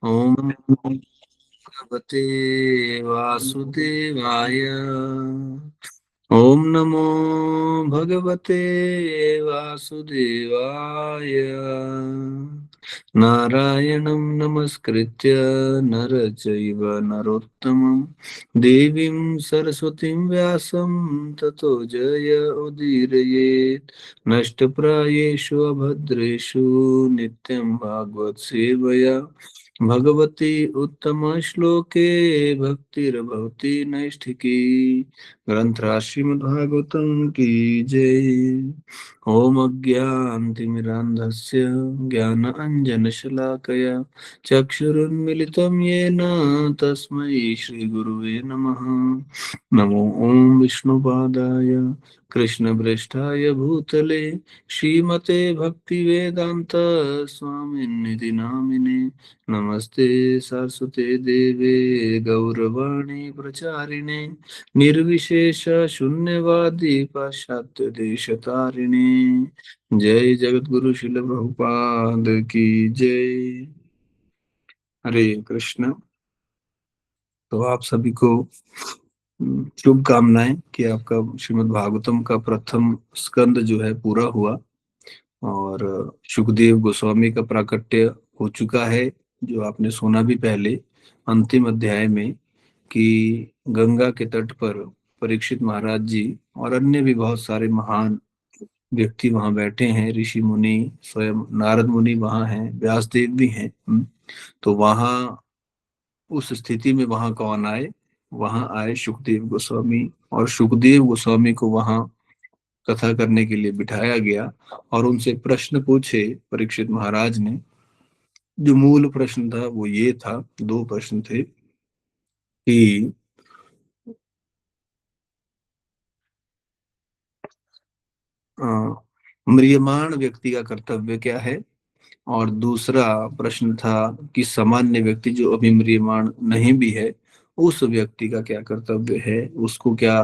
ओम भगवते वासुदेवाय। ओम नमो भगवते वासुदेवाय। नारायणं नमस्कृत्य नर चैव नरोत्तमं देवीं सरस्वतीं व्यासं ततो जय उदीरयेत्। नष्टप्रायेषु अभद्रेषु नित्यं भागवत सेवया भगवती उत्तम श्लोके भक्तिर्भवती नैष्ठिकी। ग्रंथराज श्रीमद्भागवतम की जय। ओम अज्ञानतिमिरान्धस्य ज्ञानाञ्जनशलाकया चक्षुरुन्मिलितं येन तस्मै श्रीगुरुवे नमः। नमो ओम विष्णुपादाय कृष्णप्रेष्ठाय भूतले श्रीमते भक्तिवेदांत स्वामिन्निति नामिने। नमस्ते सरस्वते देवे गौरवाणी प्रचारिणे निर्विशेष शून्यवादी पाश्चात्य देशतारिणे। जय जगत गुरु शिल प्रभुपाद की जय। हरे कृष्ण। तो आप सभी को शुभकामनाएं कि आपका श्रीमद् भागवतम का प्रथम स्कंद जो है पूरा हुआ और सुखदेव गोस्वामी का प्राकट्य हो चुका है। जो आपने सुना भी पहले अंतिम अध्याय में कि गंगा के तट पर परीक्षित महाराज जी और अन्य भी बहुत सारे महान व्यक्ति वहां बैठे हैं। ऋषि मुनि स्वयं नारद मुनि वहां हैं, व्यासदेव भी हैं। तो वहां उस स्थिति में वहां कौन आए? वहां आए सुखदेव गोस्वामी। और सुखदेव गोस्वामी को वहां कथा करने के लिए बिठाया गया और उनसे प्रश्न पूछे परीक्षित महाराज ने। जो मूल प्रश्न था वो ये था, दो प्रश्न थे कि अ, म्रियमाण व्यक्ति का कर्तव्य क्या है, और दूसरा प्रश्न था कि सामान्य व्यक्ति जो अभी म्रियमाण नहीं भी है उस व्यक्ति का क्या कर्तव्य है, उसको क्या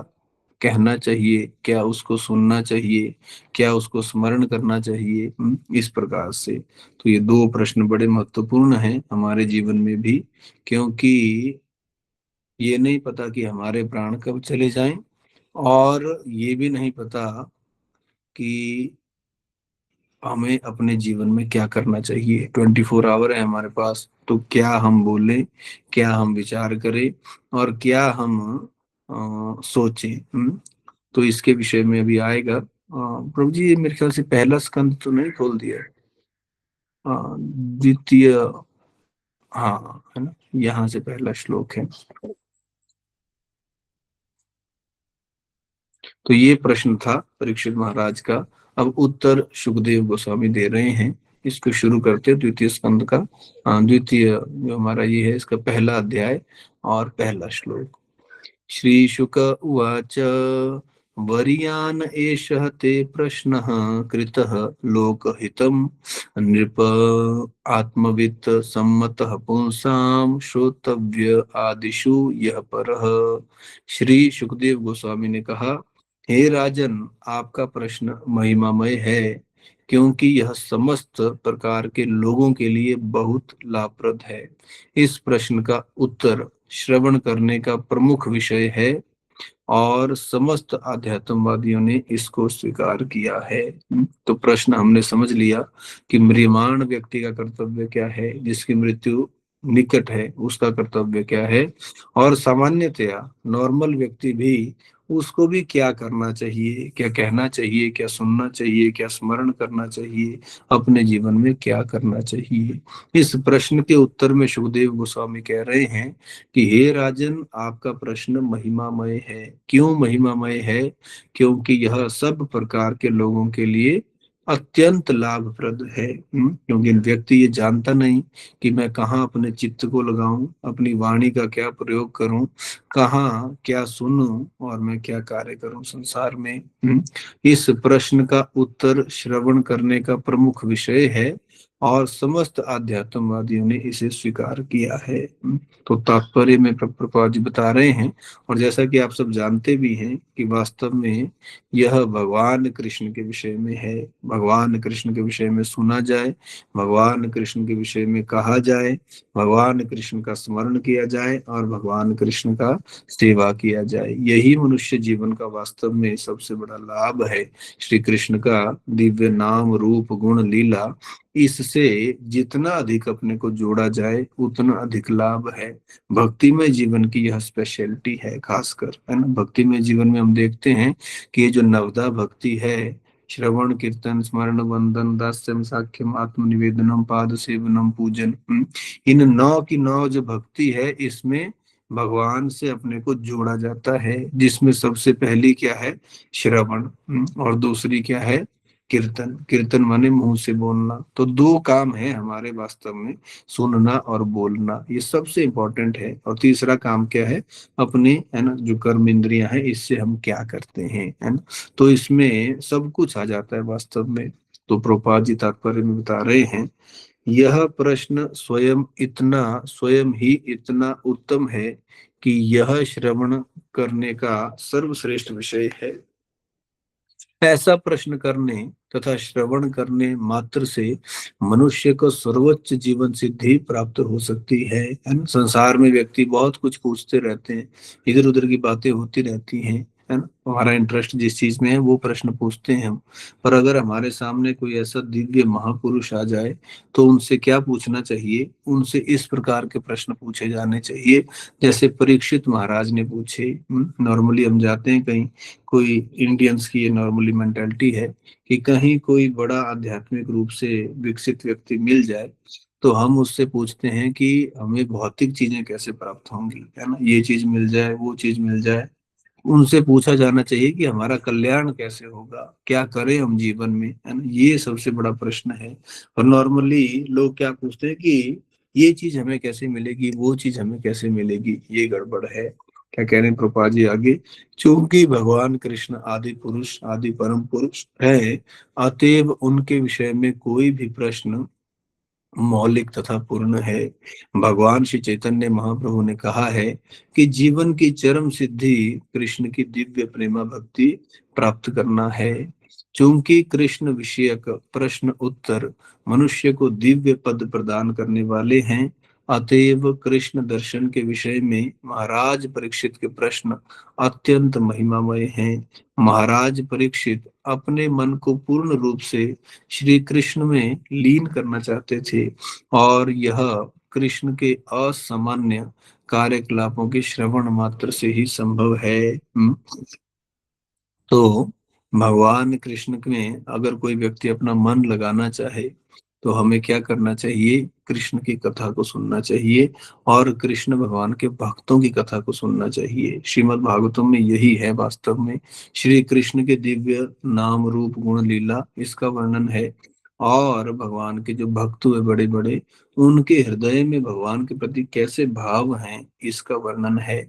कहना चाहिए, क्या उसको सुनना चाहिए, क्या उसको स्मरण करना चाहिए। इस प्रकार से तो ये दो प्रश्न बड़े महत्वपूर्ण हैं हमारे जीवन में भी, क्योंकि ये नहीं पता कि हमारे प्राण कब चले जाएं, और ये भी नहीं पता कि हमें अपने जीवन में क्या करना चाहिए। 24 आवर है हमारे पास, तो क्या हम बोलें, क्या हम विचार करें, और क्या हम सोचें। तो इसके विषय में अभी आएगा। प्रभु जी ये मेरे ख्याल से पहला स्कंद तो नहीं खोल दिया है। द्वितीय, हाँ है ना, यहाँ से पहला श्लोक है। तो ये प्रश्न था परीक्षित महाराज का। अब उत्तर सुखदेव गोस्वामी दे रहे हैं। इसको शुरू करते हैं द्वितीय स्कंद का। द्वितीय जो हमारा ये है, इसका पहला अध्याय और पहला श्लोक। श्री शुक उवाच वर्यान एषः ते प्रश्नः कृतः लोकहितं नृप आत्मवित् सम्मतः पुंसां श्रोतव्य आदिषु यः परः। श्री सुखदेव गोस्वामी ने कहा, हे राजन, आपका प्रश्न महिमामय है, क्योंकि यह समस्त प्रकार के लोगों के लिए बहुत लाभप्रद है। इस प्रश्न का उत्तर श्रवण करने का प्रमुख विषय है और समस्त आध्यात्मवादियों ने इसको स्वीकार किया है। तो प्रश्न हमने समझ लिया कि म्रियमाण व्यक्ति का कर्तव्य क्या है, जिसकी मृत्यु निकट है उसका कर्तव्य क्या है, और सामान्यतया नॉर्मल व्यक्ति भी उसको भी क्या करना चाहिए, क्या कहना चाहिए, क्या सुनना चाहिए, क्या स्मरण करना चाहिए, अपने जीवन में क्या करना चाहिए। इस प्रश्न के उत्तर में सुखदेव गोस्वामी कह रहे हैं कि हे राजन, आपका प्रश्न महिमामय है। क्यों महिमामय है? क्योंकि यह सब प्रकार के लोगों के लिए अत्यंत लाभप्रद है। क्योंकि व्यक्ति ये जानता नहीं कि मैं कहाँ अपने चित्त को लगाऊं, अपनी वाणी का क्या प्रयोग करूं, कहाँ क्या सुनूं, और मैं क्या कार्य करूं संसार में। इस प्रश्न का उत्तर श्रवण करने का प्रमुख विषय है और समस्त आध्यात्मवादियों ने इसे स्वीकार किया है। तो तात्पर्य में प्रभुपाद जी बता रहे हैं, और जैसा कि आप सब जानते भी हैं कि वास्तव में यह भगवान कृष्ण के विषय में है। भगवान कृष्ण के विषय में सुना जाए, भगवान कृष्ण के विषय में कहा जाए, भगवान कृष्ण का स्मरण किया जाए और भगवान कृष्ण का सेवा किया जाए, यही मनुष्य जीवन का वास्तव में सबसे बड़ा लाभ है। श्री कृष्ण का दिव्य नाम रूप गुण लीला, इससे जितना अधिक अपने को जोड़ा जाए उतना अधिक लाभ है। भक्तिमय जीवन की यह स्पेशलिटी है, खासकर, है ना। भक्तिमय जीवन में हम देखते हैं कि ये जो नवदा भक्ति है, श्रवण कीर्तन स्मरण वंदन दास्यम साख्यम आत्मनिवेदनम पाद सेवनम पूजन, इन 9 की 9 जो भक्ति है, इसमें भगवान से अपने को जोड़ा जाता है, जिसमें सबसे पहली क्या है, श्रवण, और दूसरी क्या है, कीर्तन। कीर्तन माने मुंह से बोलना। तो दो काम है हमारे वास्तव में, सुनना और बोलना, ये सबसे इंपॉर्टेंट है। और तीसरा काम क्या है, अपने, है ना, जो कर्म इंद्रियां हैं, इससे हम क्या करते हैं, है ना। तो इसमें सब कुछ आ जाता है वास्तव में। तो प्रभुपाद जी तात्पर्य में बता रहे हैं, यह प्रश्न स्वयं ही इतना उत्तम है कि यह श्रवण करने का सर्वश्रेष्ठ विषय है। ऐसा प्रश्न करने तथा श्रवण करने मात्र से मनुष्य को सर्वोच्च जीवन सिद्धि प्राप्त हो सकती है ना। संसार में व्यक्ति बहुत कुछ पूछते रहते हैं, इधर उधर की बातें होती रहती हैं, है ना। हमारा इंटरेस्ट जिस चीज में है वो प्रश्न पूछते हैं हम। पर अगर हमारे सामने कोई ऐसा दिव्य महापुरुष आ जाए, तो उनसे क्या पूछना चाहिए, उनसे इस प्रकार के प्रश्न पूछे जाने चाहिए जैसे परीक्षित महाराज ने पूछे। नॉर्मली हम जाते हैं कहीं, कोई इंडियंस की ये नॉर्मली मेंटेलिटी है कि कहीं कोई बड़ा आध्यात्मिक रूप से विकसित व्यक्ति मिल जाए, तो हम उससे पूछते हैं कि हमें भौतिक चीजें कैसे प्राप्त होंगी, है ना, ये चीज मिल जाए वो चीज मिल जाए। उनसे पूछा जाना चाहिए कि हमारा कल्याण कैसे होगा, क्या करें हम जीवन में, है ना, ये सबसे बड़ा प्रश्न है। और नॉर्मली लोग क्या पूछते हैं कि ये चीज हमें कैसे मिलेगी, वो चीज हमें कैसे मिलेगी, ये गड़बड़ है। क्या कह रहे हैं प्रभुपाद जी आगे, चूंकि भगवान कृष्ण आदि पुरुष आदि परम पुरुष है, अतएव उनके विषय में कोई भी प्रश्न मौलिक तथा पूर्ण है। भगवान श्री चैतन्य महाप्रभु ने कहा है कि जीवन की चरम सिद्धि कृष्ण की दिव्य प्रेमा भक्ति प्राप्त करना है। चूंकि कृष्ण विषयक प्रश्न उत्तर मनुष्य को दिव्य पद प्रदान करने वाले हैं, अतएव कृष्ण दर्शन के विषय में महाराज परीक्षित के प्रश्न अत्यंत महिमामय हैं। महाराज परीक्षित अपने मन को पूर्ण रूप से श्री कृष्ण में लीन करना चाहते थे, और यह कृष्ण के असामान्य कार्यकलापों के श्रवण मात्र से ही संभव है। तो भगवान कृष्ण में अगर कोई व्यक्ति अपना मन लगाना चाहे, तो हमें क्या करना चाहिए, कृष्ण की कथा को सुनना चाहिए और कृष्ण भगवान के भक्तों की कथा को सुनना चाहिए। श्रीमद् भागवतम में यही है वास्तव में, श्री कृष्ण के दिव्य नाम रूप गुण लीला, इसका वर्णन है। और भगवान के जो भक्त हुए बड़े बड़े, उनके हृदय में भगवान के प्रति कैसे भाव हैं, इसका वर्णन है।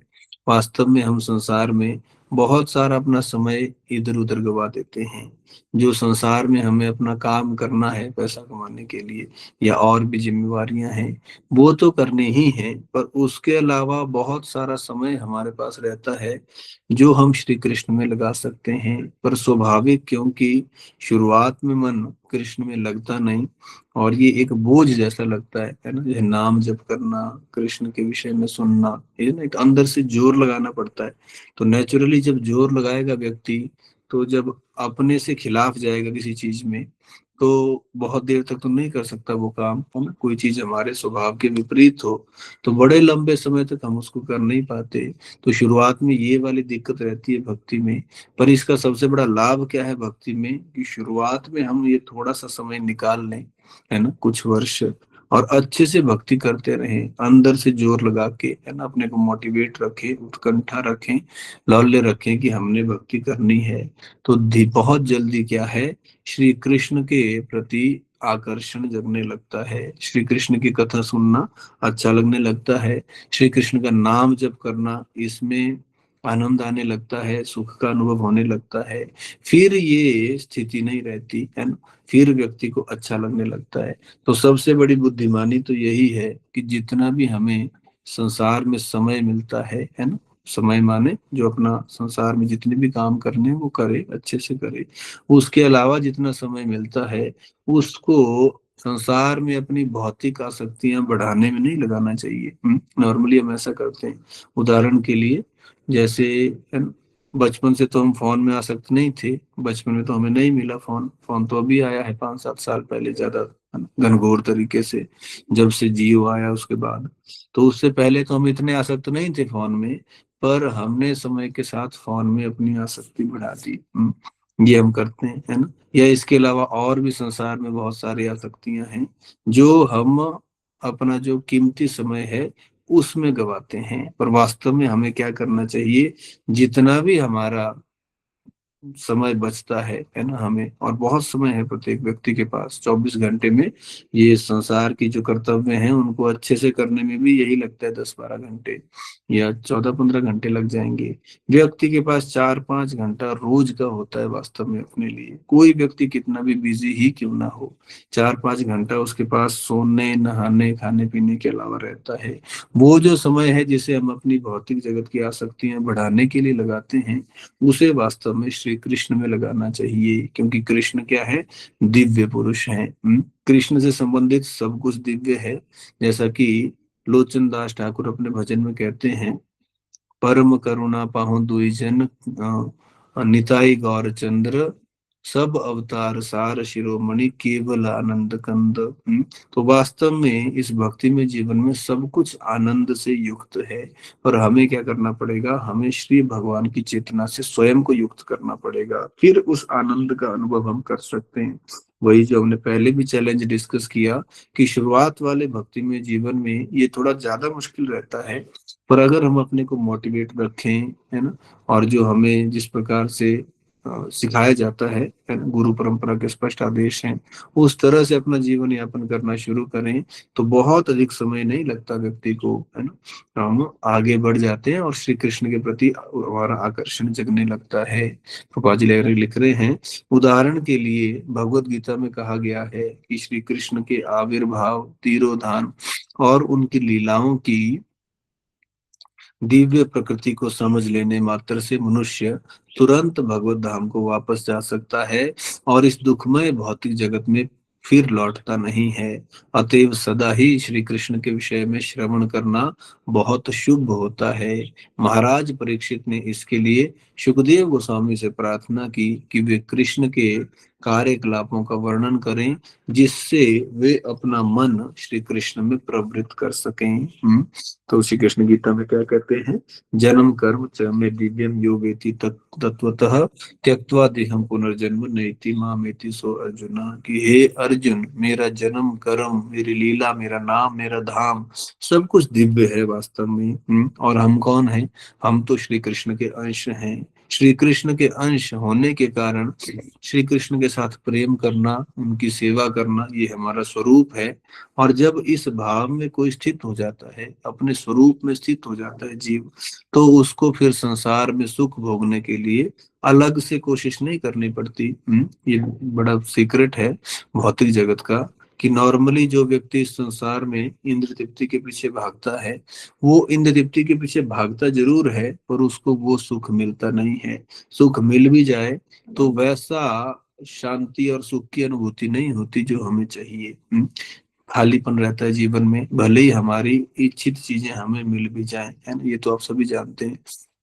वास्तव में हम संसार में बहुत सारा अपना समय इधर उधर गवा देते हैं। जो संसार में हमें अपना काम करना है पैसा कमाने के लिए, या और भी जिम्मेवारियां हैं, वो तो करने ही हैं, पर उसके अलावा बहुत सारा समय हमारे पास रहता है जो हम श्री कृष्ण में लगा सकते हैं। पर स्वाभाविक, क्योंकि शुरुआत में मन कृष्ण में लगता नहीं, और ये एक बोझ जैसा लगता है ना, जैसे नाम जप करना, कृष्ण के विषय में सुनना, ये ना एक अंदर से जोर लगाना पड़ता है। तो नेचुरली जब जोर लगाएगा व्यक्ति, तो जब अपने से खिलाफ जाएगा किसी चीज में, तो बहुत देर तक तो नहीं कर सकता वो काम, है ना। कोई चीज हमारे स्वभाव के विपरीत हो, तो बड़े लंबे समय तक हम उसको कर नहीं पाते। तो शुरुआत में ये वाली दिक्कत रहती है भक्ति में। पर इसका सबसे बड़ा लाभ क्या है भक्ति में, कि शुरुआत में हम ये थोड़ा सा समय निकाल लें, है ना, कुछ वर्ष, और अच्छे से भक्ति करते रहें, अंदर से जोर लगा के, है ना, अपने को मोटिवेट रखें, उत्कंठा रखें, लौल्य रखें कि हमने भक्ति करनी है। तो बहुत जल्दी क्या है, श्री कृष्ण के प्रति आकर्षण जगने लगता है, श्री कृष्ण की कथा सुनना अच्छा लगने लगता है, श्री कृष्ण का नाम जप करना, इसमें आनंद आने लगता है, सुख का अनुभव होने लगता है, फिर ये स्थिति नहीं रहती है ना, फिर व्यक्ति को अच्छा लगने लगता है। तो सबसे बड़ी बुद्धिमानी तो यही है कि जितना भी हमें संसार में समय मिलता है ना, समय माने जो अपना संसार में जितने भी काम करने हैं वो करे, अच्छे से करे। उसके अलावा जितना समय मिलता है उसको संसार में अपनी भौतिक आसक्तियां बढ़ाने में नहीं लगाना चाहिए। नॉर्मली हम ऐसा करते हैं। उदाहरण के लिए, जैसे बचपन से तो हम फोन में आसक्त नहीं थे, बचपन में तो हमें नहीं मिला फोन। फोन तो अभी आया है 5-7 साल पहले, ज्यादा घनघोर तरीके से, जब से जियो आया उसके बाद। तो उससे पहले तो हम इतने आसक्त नहीं थे फोन में, पर हमने समय के साथ फोन में अपनी आसक्ति बढ़ा दी। ये हम करते हैं, है ना। या इसके अलावा और भी संसार में बहुत सारी आसक्तियां हैं जो हम अपना जो कीमती समय है उसमें गवाते हैं। पर वास्तव में हमें क्या करना चाहिए, जितना भी हमारा समय बचता है ना, हमें, और बहुत समय है प्रत्येक व्यक्ति के पास 24 घंटे में, ये संसार की जो कर्तव्य हैं उनको अच्छे से करने में भी यही लगता है 10-12 घंटे या 14-15 घंटे लग जाएंगे। व्यक्ति के पास 4-5 घंटा रोज का होता है वास्तव में अपने लिए। कोई व्यक्ति कितना भी बिजी ही क्यों ना हो, 4-5 घंटा उसके पास सोने, नहाने, खाने पीने के अलावा रहता है। वो जो समय है जिसे हम अपनी भौतिक जगत की आसक्तियां बढ़ाने के लिए लगाते हैं, उसे वास्तव में श्री कृष्ण में लगाना चाहिए। क्योंकि कृष्ण क्या है, दिव्य पुरुष हैं। कृष्ण से संबंधित सब कुछ दिव्य है। जैसा कि लोचन दास ठाकुर अपने भजन में कहते हैं, परम करुणा पाहु दुई जन, निताई गौर चंद्र, सब अवतार सार शिरोमणि, केवल आनंद कंद। तो वास्तव में इस भक्ति में जीवन में सब कुछ आनंद से युक्त है। पर हमें क्या करना पड़ेगा, हमें श्री भगवान की चेतना से स्वयं को युक्त करना पड़ेगा, फिर उस आनंद का अनुभव हम कर सकते हैं। वही जो हमने पहले भी चैलेंज डिस्कस किया कि शुरुआत वाले भक्ति में जीवन में ये थोड़ा ज्यादा मुश्किल रहता है। पर अगर हम अपने को मोटिवेट रखें, है ना, और जो हमें जिस प्रकार से सिखाया जाता है ना, गुरु परंपरा के स्पष्ट आदेश हैं, उस तरह से अपना जीवन यापन करना शुरू करें, तो बहुत अधिक समय नहीं लगता व्यक्ति को, है ना, हम आगे बढ़ जाते हैं और श्री कृष्ण के प्रति हमारा आकर्षण जगने लगता है। कृपा जी लिख रहे हैं, उदाहरण के लिए भगवत गीता में कहा गया है कि श्री कृष्ण के आविर्भाव, तिरोधान और उनकी लीलाओं की दिव्य प्रकृति को समझ लेने मात्र से मनुष्य तुरंत भगवत धाम को वापस जा सकता है और इस दुखमय भौतिक जगत में फिर लौटता नहीं है। अतएव सदा ही श्री कृष्ण के विषय में श्रवण करना बहुत शुभ होता है। महाराज परीक्षित ने इसके लिए सुखदेव गोस्वामी से प्रार्थना की कि वे कृष्ण के कार्यकलापों का वर्णन करें, जिससे वे अपना मन श्री कृष्ण में प्रवृत्त कर सकें। तो श्री कृष्ण गीता में क्या कहते हैं, जन्म कर्म च मे दिव्यम यो वेति तत्वतः त्यक्त्वा देहम पुनर्जन्म नैति मामेति सो अर्जुना। कि हे अर्जुन, मेरा जन्म कर्म, मेरी लीला, मेरा नाम, मेरा धाम, सब कुछ दिव्य है वास्तव में। और हम कौन हैं, हम तो श्री कृष्ण के अंश हैं। श्री कृष्ण के अंश होने के कारण श्री कृष्ण के साथ प्रेम करना, उनकी सेवा करना, ये हमारा स्वरूप है। और जब इस भाव में कोई स्थित हो जाता है, अपने स्वरूप में स्थित हो जाता है जीव, तो उसको फिर संसार में सुख भोगने के लिए अलग से कोशिश नहीं करनी पड़ती। ये बड़ा सीक्रेट है भौतिक जगत का, कि नॉर्मली जो व्यक्ति इस संसार में इंद्र तृप्ति के पीछे भागता है, वो इंद्र तृप्ति के पीछे भागता जरूर है, पर उसको वो सुख मिलता नहीं है। सुख मिल भी जाए तो वैसा शांति और सुख की अनुभूति नहीं होती जो हमें चाहिए। खालीपन रहता है जीवन में, भले ही हमारी इच्छित चीजें हमें मिल भी जाएं, है ना, ये तो आप सभी जानते हैं।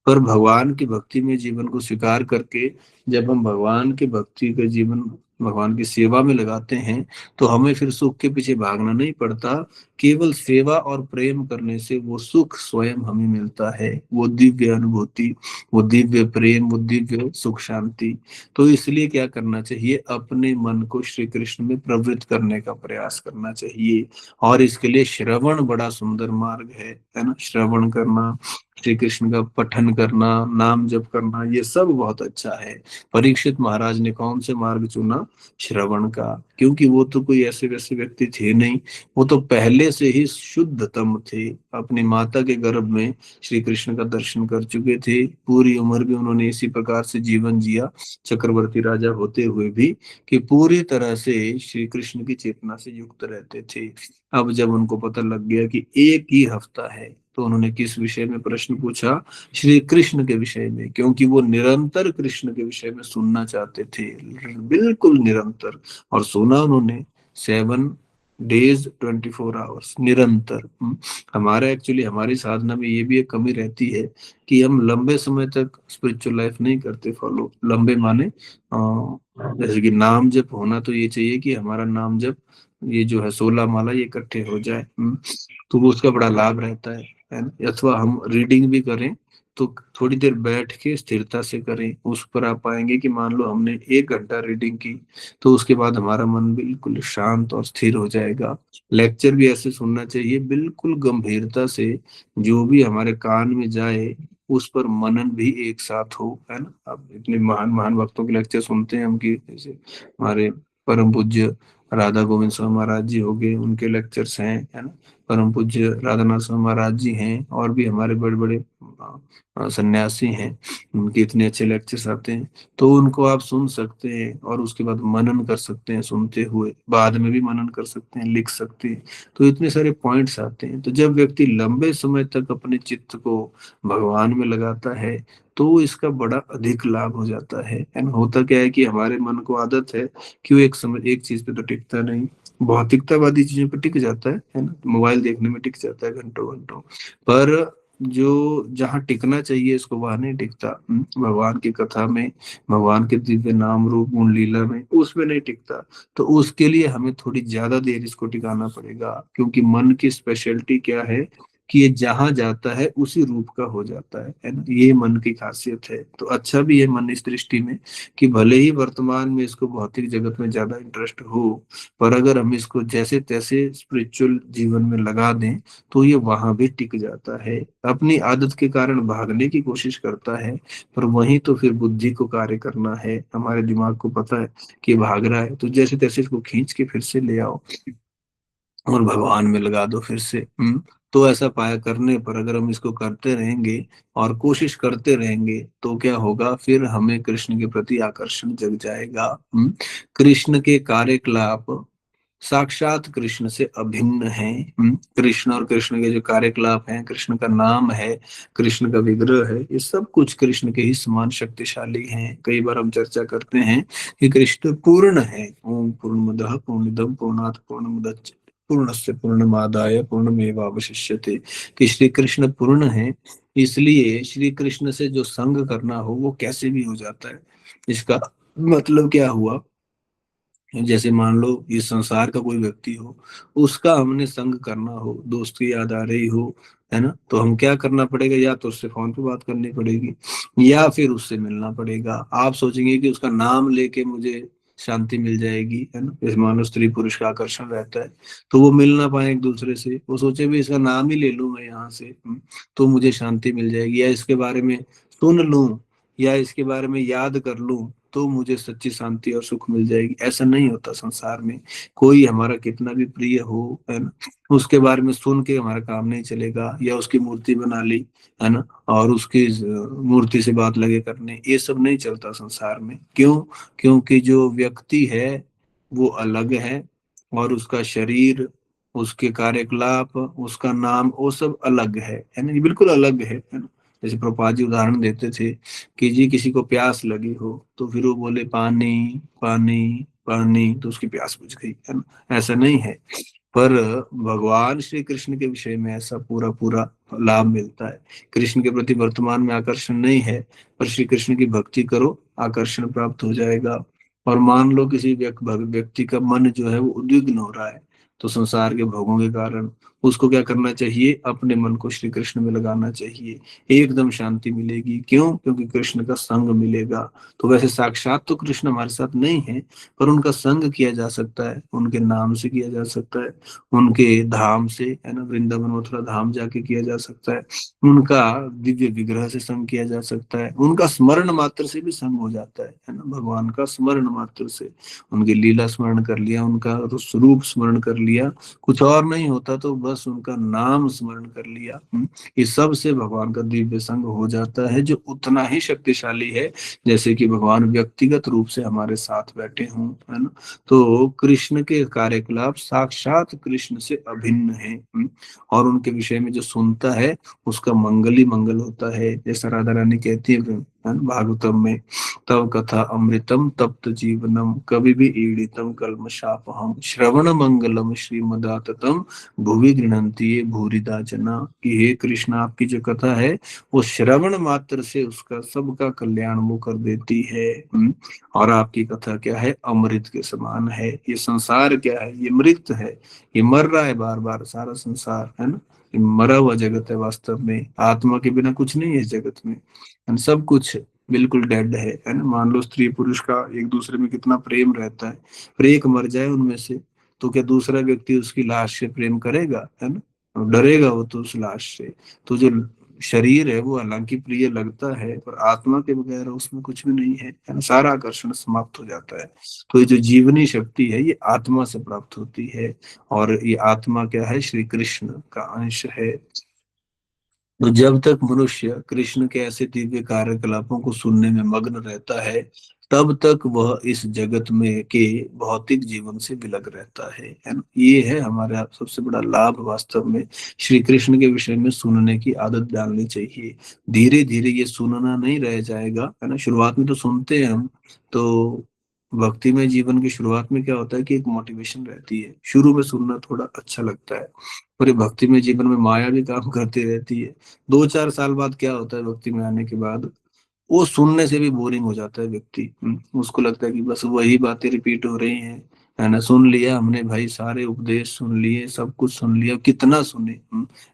पर भगवान की भक्ति में जीवन को स्वीकार करके जब हम भगवान की भक्ति का जीवन भगवान की सेवा में लगाते हैं, तो हमें फिर सुख के पीछे भागना नहीं पड़ता। केवल सेवा और प्रेम करने से वो सुख स्वयं हमें मिलता है, वो दिव्य अनुभूति, वो दिव्य प्रेम, वो दिव्य सुख शांति। तो इसलिए क्या करना चाहिए, अपने मन को श्री कृष्ण में प्रवृत्त करने का प्रयास करना चाहिए। और इसके लिए श्रवण बड़ा सुंदर मार्ग है ना। श्रवण करना, श्री कृष्ण का पठन करना, नाम जप करना, ये सब बहुत अच्छा है। परीक्षित महाराज ने कौन से मार्ग चुना, श्रवण का। क्योंकि वो तो कोई ऐसे वैसे व्यक्ति थे नहीं, वो तो पहले से ही शुद्धतम थे। अपनी माता के गर्भ में श्री कृष्ण का दर्शन कर चुके थे, पूरी उम्र भी उन्होंने इसी प्रकार से जीवन जिया, चक्रवर्ती राजा होते हुए भी, कि पूरी तरह से श्री कृष्ण की चेतना से युक्त रहते थे। अब जब उनको पता लग गया कि एक ही हफ्ता है, तो उन्होंने किस विषय में प्रश्न पूछा? श्री कृष्ण के विषय में, क्योंकि वो निरंतर कृष्ण के विषय में सुनना चाहते थे, बिल्कुल निरंतर। और सुना उन्होंने 7 डेज 24 आवर्स निरंतर। हमारा एक्चुअली हमारी साधना में ये भी एक कमी रहती है कि हम लंबे समय तक स्पिरिचुअल लाइफ नहीं करते फॉलो। लंबे माने जैसे कि नाम जप होना तो ये चाहिए कि हमारा नाम जप ये जो है 16 माला ये इकट्ठे हो जाए। तो वो उसका बड़ा लाभ रहता है ना? अथवा हम रीडिंग भी करें तो थोड़ी देर बैठ के स्थिरता से करें। उस पर आप पाएंगे कि मान लो हमने 1 घंटा रीडिंग की, तो उसके बाद हमारा मन बिल्कुल शांत और स्थिर हो जाएगा। लेक्चर भी ऐसे सुनना चाहिए, बिल्कुल गंभीरता से, जो भी हमारे कान में जाए उस पर मनन भी एक साथ हो, है ना। अब इतने महान महान वक्तों के लेक्चर सुनते हैं हम, कि जैसे हमारे परम पूज्य राधा गोविंद स्वामी महाराज जी हो गए, उनके लेक्चर्स हैं, है ना। परम पूज्य राधानाथ स्वामी महाराज जी हैं, और भी हमारे बड़े बड़े सन्यासी हैं, उनके इतने अच्छे लेक्चर्स आते हैं। तो उनको आप सुन सकते हैं और उसके बाद मनन कर सकते हैं, सुनते हुए बाद में भी मनन कर सकते हैं, लिख सकते हैं। तो इतने सारे पॉइंट्स आते हैं। तो जब व्यक्ति लंबे समय तक अपने चित्त को भगवान में लगाता है, तो इसका बड़ा अधिक लाभ हो जाता है। एंड होता क्या है कि हमारे मन को आदत है कि वो एक समय एक चीज पे तो टिकता नहीं, भौतिकतावादी चीजों पे टिक जाता है ना। मोबाइल देखने में टिक जाता है घंटों घंटों, पर जो जहाँ टिकना चाहिए इसको वहां नहीं टिकता। भगवान की कथा में, भगवान के दिव्य नाम रूप गुण लीला में, उसमें नहीं टिकता। तो उसके लिए हमें थोड़ी ज्यादा देर इसको टिकाना पड़ेगा, क्योंकि मन की स्पेशलिटी क्या है कि ये जहां जाता है उसी रूप का हो जाता है ना। ये मन की खासियत है। तो अच्छा भी है मन इस दृष्टि में कि भले ही वर्तमान में इसको भौतिक जगत में ज्यादा इंटरेस्ट हो, पर अगर हम इसको जैसे तैसे स्पिरिचुअल जीवन में लगा दें तो ये वहां भी टिक जाता है। अपनी आदत के कारण भागने की कोशिश करता है, पर वहीं तो फिर बुद्धि को कार्य करना है। हमारे दिमाग को पता है कि भाग रहा है, तो जैसे तैसे इसको खींच के फिर से ले आओ और भगवान में लगा दो फिर से। तो ऐसा पाया करने पर अगर हम इसको करते रहेंगे और कोशिश करते रहेंगे, तो क्या होगा, फिर हमें कृष्ण के प्रति आकर्षण जग जाएगा। कृष्ण के कार्यकलाप साक्षात कृष्ण से अभिन्न है। कृष्ण और कृष्ण के जो कार्यकलाप हैं, कृष्ण का नाम है, कृष्ण का विग्रह है, ये सब कुछ कृष्ण के ही समान शक्तिशाली हैं। कई बार हम चर्चा करते हैं कि कृष्ण पूर्ण है। ओम पूर्णमदः पूर्णमिदं पूर्णात् पूर्णमुदच्यते पूर्णस्य पूर्णमादाय पूर्णमेवावशिष्यते। कि श्री कृष्ण पूर्ण है, इसलिए श्री कृष्ण से जो संग करना हो वो कैसे भी हो जाता है। इसका मतलब क्या हुआ, जैसे मान लो इस संसार का कोई व्यक्ति हो, उसका हमने संग करना हो, दोस्त की याद आ रही हो, है ना, तो हम क्या करना पड़ेगा, या तो उससे फोन पे बात करनी पड़ेगी, या फिर उससे मिलना पड़ेगा। आप सोचेंगे कि उसका नाम लेके मुझे शांति मिल जाएगी, है ना। जैसे मानो स्त्री पुरुष का आकर्षण रहता है, तो वो मिल ना पाए एक दूसरे से, वो सोचे भी इसका नाम ही ले लूं मैं यहाँ से, तो मुझे शांति मिल जाएगी, या इसके बारे में सुन लूं, या इसके बारे में याद कर लूं, तो मुझे सच्ची शांति और सुख मिल जाएगी। ऐसा नहीं होता संसार में। कोई हमारा कितना भी प्रिय हो, है ना, उसके बारे में सुन के हमारा काम नहीं चलेगा, या उसकी मूर्ति बना ली, है ना, और उसकी मूर्ति से बात लगे करने, ये सब नहीं चलता संसार में। क्यों? क्योंकि जो व्यक्ति है वो अलग है, और उसका शरीर, उसके कार्यकलाप, उसका नाम, वो सब अलग है ना, ये बिल्कुल अलग है ना। जैसे प्रभुपाद जी उदाहरण देते थे कि जी किसी को प्यास लगी हो, तो फिर वो बोले पानी पानी पानी, तो उसकी प्यास बुझ गई, है ना। ऐसा नहीं है। पर भगवान श्री कृष्ण के विषय में ऐसा पूरा पूरा लाभ मिलता है। कृष्ण के प्रति वर्तमान में आकर्षण नहीं है, पर श्री कृष्ण की भक्ति करो, आकर्षण प्राप्त हो जाएगा। और मान लो किसी व्यक्ति का मन जो है वो उद्विग्न हो रहा है, तो संसार के भोगों के कारण उसको क्या करना चाहिए, अपने मन को श्री कृष्ण में लगाना चाहिए, एकदम शांति मिलेगी। क्यों? क्योंकि कृष्ण का संग मिलेगा। तो वैसे साक्षात तो कृष्ण हमारे साथ नहीं है, पर उनका संग किया जा सकता है, उनके नाम से किया जा सकता है, उनके धाम से, है ना, वृंदावन मथुरा धाम जाके किया जा सकता है, उनका दिव्य विग्रह से संग किया जा सकता है, उनका स्मरण मात्र से भी संग हो जाता है ना, भगवान का स्मरण मात्र से, उनकी लीला स्मरण कर लिया, उनका स्वरूप स्मरण कर लिया, कुछ और नहीं होता तो बस उनका नाम स्मरण कर लिया, इस सब से भगवान का दिव्य संग हो जाता है, जो उतना ही शक्तिशाली है जैसे कि भगवान व्यक्तिगत रूप से हमारे साथ बैठे हों, है ना। तो कृष्ण के कार्यकलाप साक्षात कृष्ण से अभिन्न है, और उनके विषय में जो सुनता है उसका मंगल ही मंगल होता है, जैसा राधा रानी कहती है ना, भागवतम में, तव कथा अमृतम तप्त जीवनम कभी भी ईडितम कल्मषापहम श्रवण मंगलम श्रीमदाततम भुवि गृह्णन्ति ये भूरिदा जना, कि हे कृष्ण आपकी जो कथा है वो श्रवण मात्र से उसका सबका कल्याण वो कर देती है। और आपकी कथा क्या है, अमृत के समान है। ये संसार क्या है, ये मृत है, ये मर रहा है बार बार, सारा संसार है ना, ये मरा हुआ जगत है। वास्तव में आत्मा के बिना कुछ नहीं है इस जगत में, सब कुछ बिल्कुल डेड है ना। मान लो स्त्री पुरुष का एक दूसरे में कितना प्रेम रहता है, पर एक मर जाए उनमें से, तो क्या दूसरा व्यक्ति उसकी लाश से प्रेम करेगा, है ना, और डरेगा वो तो उस लाश से। तो जो शरीर है वो हालांकि प्रिय लगता है, पर आत्मा के बगैर उसमें कुछ भी नहीं है ना, सारा आकर्षण समाप्त हो जाता है। तो ये जो जीवनी शक्ति है ये आत्मा से प्राप्त होती है, और ये आत्मा क्या है, श्री कृष्ण का अंश है। तो जब तक मनुष्य कृष्ण के ऐसे दिव्य कार्यकलापों को सुनने में मग्न रहता है, तब तक वह इस जगत में के भौतिक जीवन से विलग रहता है ना। ये है हमारा सबसे बड़ा लाभ वास्तव में, श्री कृष्ण के विषय में सुनने की आदत डालनी चाहिए। धीरे धीरे ये सुनना नहीं रह जाएगा, है ना। शुरुआत में तो सुनते हैं हम, तो भक्ति में जीवन की शुरुआत में क्या होता है कि एक मोटिवेशन रहती है, शुरू में सुनना थोड़ा अच्छा लगता है, पूरे भक्ति में जीवन में माया भी काम करती रहती है। 2-4 साल बाद क्या होता है, भक्ति में आने के बाद वो सुनने से भी बोरिंग हो जाता है व्यक्ति। उसको लगता है कि बस वही बातें रिपीट हो रही हैं, है ना, सुन लिया हमने भाई, सारे उपदेश सुन लिए, सब कुछ सुन लिया, कितना सुने।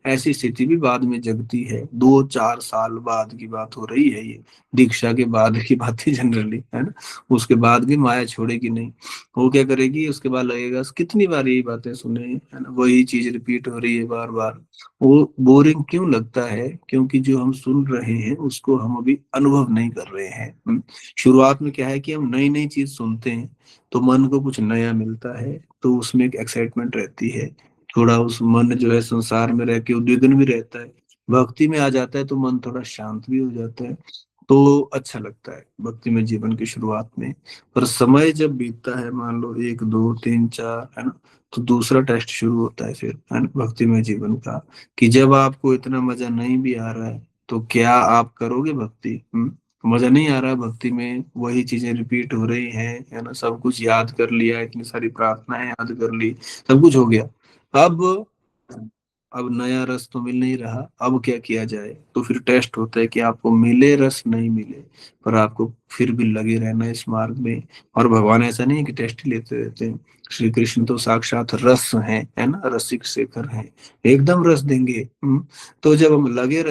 ऐसी स्थिति भी बाद में जगती है, 2-4 साल बाद की बात हो रही है ये, दीक्षा के बाद की बात है जनरली, है ना। उसके बाद भी माया छोड़ेगी नहीं, वो क्या करेगी, उसके बाद लगेगा कितनी बार यही बातें सुने, है ना, वही चीज रिपीट हो रही है बार बार। वो बोरिंग क्यों लगता है, क्योंकि जो हम सुन रहे हैं उसको हम अभी अनुभव नहीं कर रहे हैं। शुरुआत में क्या है कि हम नई नई चीज सुनते हैं, तो मन को कुछ नया मिलता है, तो उसमें एक एक्साइटमेंट रहती है, थोड़ा उस मन जो है संसार में रह के उद्विग्न भी रहता है। भक्ति में आ जाता है तो मन थोड़ा शांत भी हो जाता है, तो अच्छा लगता है भक्ति में जीवन की शुरुआत में। पर समय जब बीतता है, मान लो 1 2 3 4, है ना, तो दूसरा टेस्ट शुरू होता है फिर, है ना, भक्ति में जीवन का, कि जब आपको इतना मजा नहीं भी आ रहा है तो क्या आप करोगे भक्ति? मजा नहीं आ रहा है भक्ति में, वही चीजें रिपीट हो रही हैं, है ना, सब कुछ याद कर लिया, इतनी सारी प्रार्थनाएं याद कर ली, सब कुछ हो गया। अब अब नया रस तो मिल नहीं रहा, अब क्या किया जाए? तो फिर टेस्ट होता है कि आपको मिले रस नहीं मिले, पर आपको फिर भी लगे रहना इस मार्ग में। और भगवान ऐसा नहीं है कि टेस्ट ही लेते रहते हैं, श्री कृष्ण तो साक्षात रस हैं, है ना, रसिक शेखर हैं, एकदम रस देंगे। तो जब हम लगे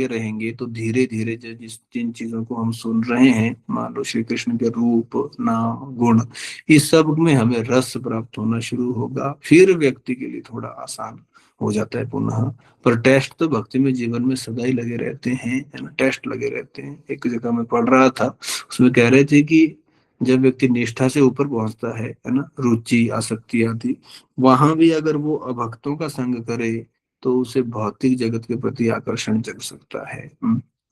रहेंगे तो धीरे धीरे जिस जिन चीजों को हम सुन रहे हैं, मान लो श्री कृष्ण के रूप, नाम, गुण, इस सब में हमें रस प्राप्त होना शुरू होगा, फिर व्यक्ति के लिए थोड़ा आसान हो जाता है पुनः। पर टेस्ट तो भक्ति में जीवन में सदा ही लगे रहते हैं, है ना, टेस्ट लगे रहते हैं। एक जगह मैं पढ़ रहा था, उसमें कह रहे थे कि जब व्यक्ति निष्ठा से ऊपर पहुंचता है ना, रुचि आसक्ति आदि, वहां भी अगर वो अभक्तों का संग करे तो उसे भौतिक जगत के प्रति आकर्षण जग सकता है।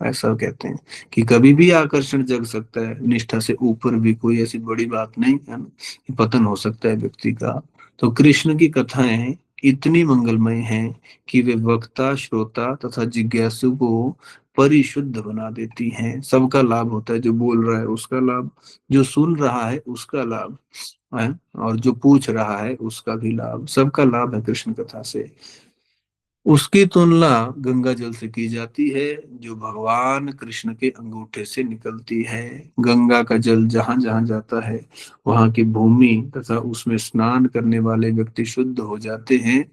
ऐसा कहते हैं कि कभी भी आकर्षण जग सकता है, निष्ठा से ऊपर भी कोई ऐसी बड़ी बात नहीं है ना, पतन हो सकता है व्यक्ति का। तो कृष्ण की कथाएं इतनी मंगलमय हैं कि वे वक्ता, श्रोता तथा जिज्ञासु को परिशुद्ध बना देती हैं। सबका लाभ होता है, जो बोल रहा है उसका लाभ, जो सुन रहा है उसका लाभ है, और जो पूछ रहा है उसका भी लाभ, सबका लाभ है कृष्ण कथा से। उसकी तुलना गंगा जल से की जाती है, जो भगवान कृष्ण के अंगूठे से निकलती है। गंगा का जल जहां जहां जाता है, वहां की भूमि तथा उसमें स्नान करने वाले व्यक्ति शुद्ध हो जाते हैं।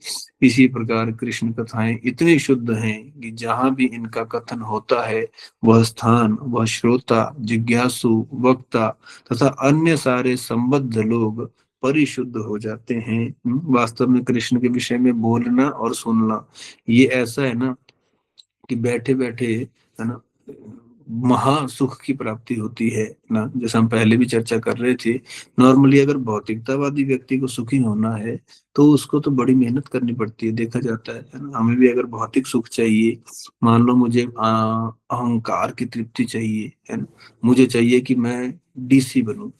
इसी प्रकार कृष्ण कथाएं इतनी शुद्ध हैं कि जहां भी इनका कथन होता है, वह स्थान, वह श्रोता, जिज्ञासु, वक्ता तथा अन्य सारे संबद्ध लोग परिशुद्ध हो जाते हैं। वास्तव में कृष्ण के विषय में बोलना और सुनना ये ऐसा है ना कि बैठे बैठे, है ना, महा सुख की प्राप्ति होती है ना। जैसे हम पहले भी चर्चा कर रहे थे, नॉर्मली अगर भौतिकतावादी व्यक्ति को सुखी होना है तो उसको तो बड़ी मेहनत करनी पड़ती है, देखा जाता है ना। हमें भी अगर भौतिक सुख चाहिए, मान लो मुझे अहंकार की तृप्ति चाहिए, है ना, मुझे चाहिए कि मैं डीसी बनूं,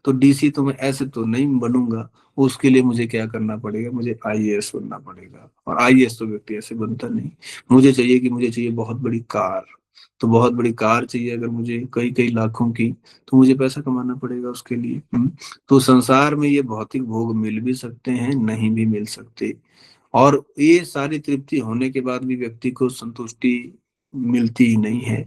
तो डीसी तो मैं ऐसे तो नहीं बनूंगा। उसके लिए मुझे क्या करना पड़ेगा, मुझे आईएएस बनना पड़ेगा, और आईएएस तो व्यक्ति ऐसे बनता नहीं। मुझे चाहिए बहुत बड़ी कार, तो बहुत बड़ी कार चाहिए अगर मुझे कई कई लाखों की, तो मुझे पैसा कमाना पड़ेगा उसके लिए। तो संसार में ये भौतिक भोग मिल भी सकते हैं, नहीं भी मिल सकते, और ये सारी तृप्ति होने के बाद भी व्यक्ति को संतुष्टि मिलती ही नहीं है।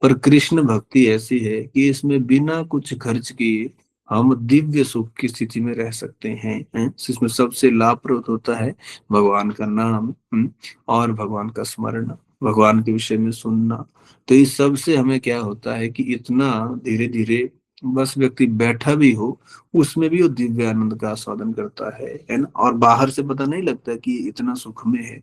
पर कृष्ण भक्ति ऐसी है कि इसमें बिना कुछ खर्च किए हम दिव्य सुख की स्थिति में रह सकते हैं। इसमें सबसे लाभप्रद होता है भगवान का नाम, और भगवान का स्मरण, भगवान के विषय में सुनना। तो इस सब से हमें क्या होता है कि इतना धीरे धीरे बस व्यक्ति बैठा भी हो, उसमें भी वो दिव्य आनंद का आस्वादन करता है ना। और बाहर से पता नहीं लगता कि इतना सुख में है।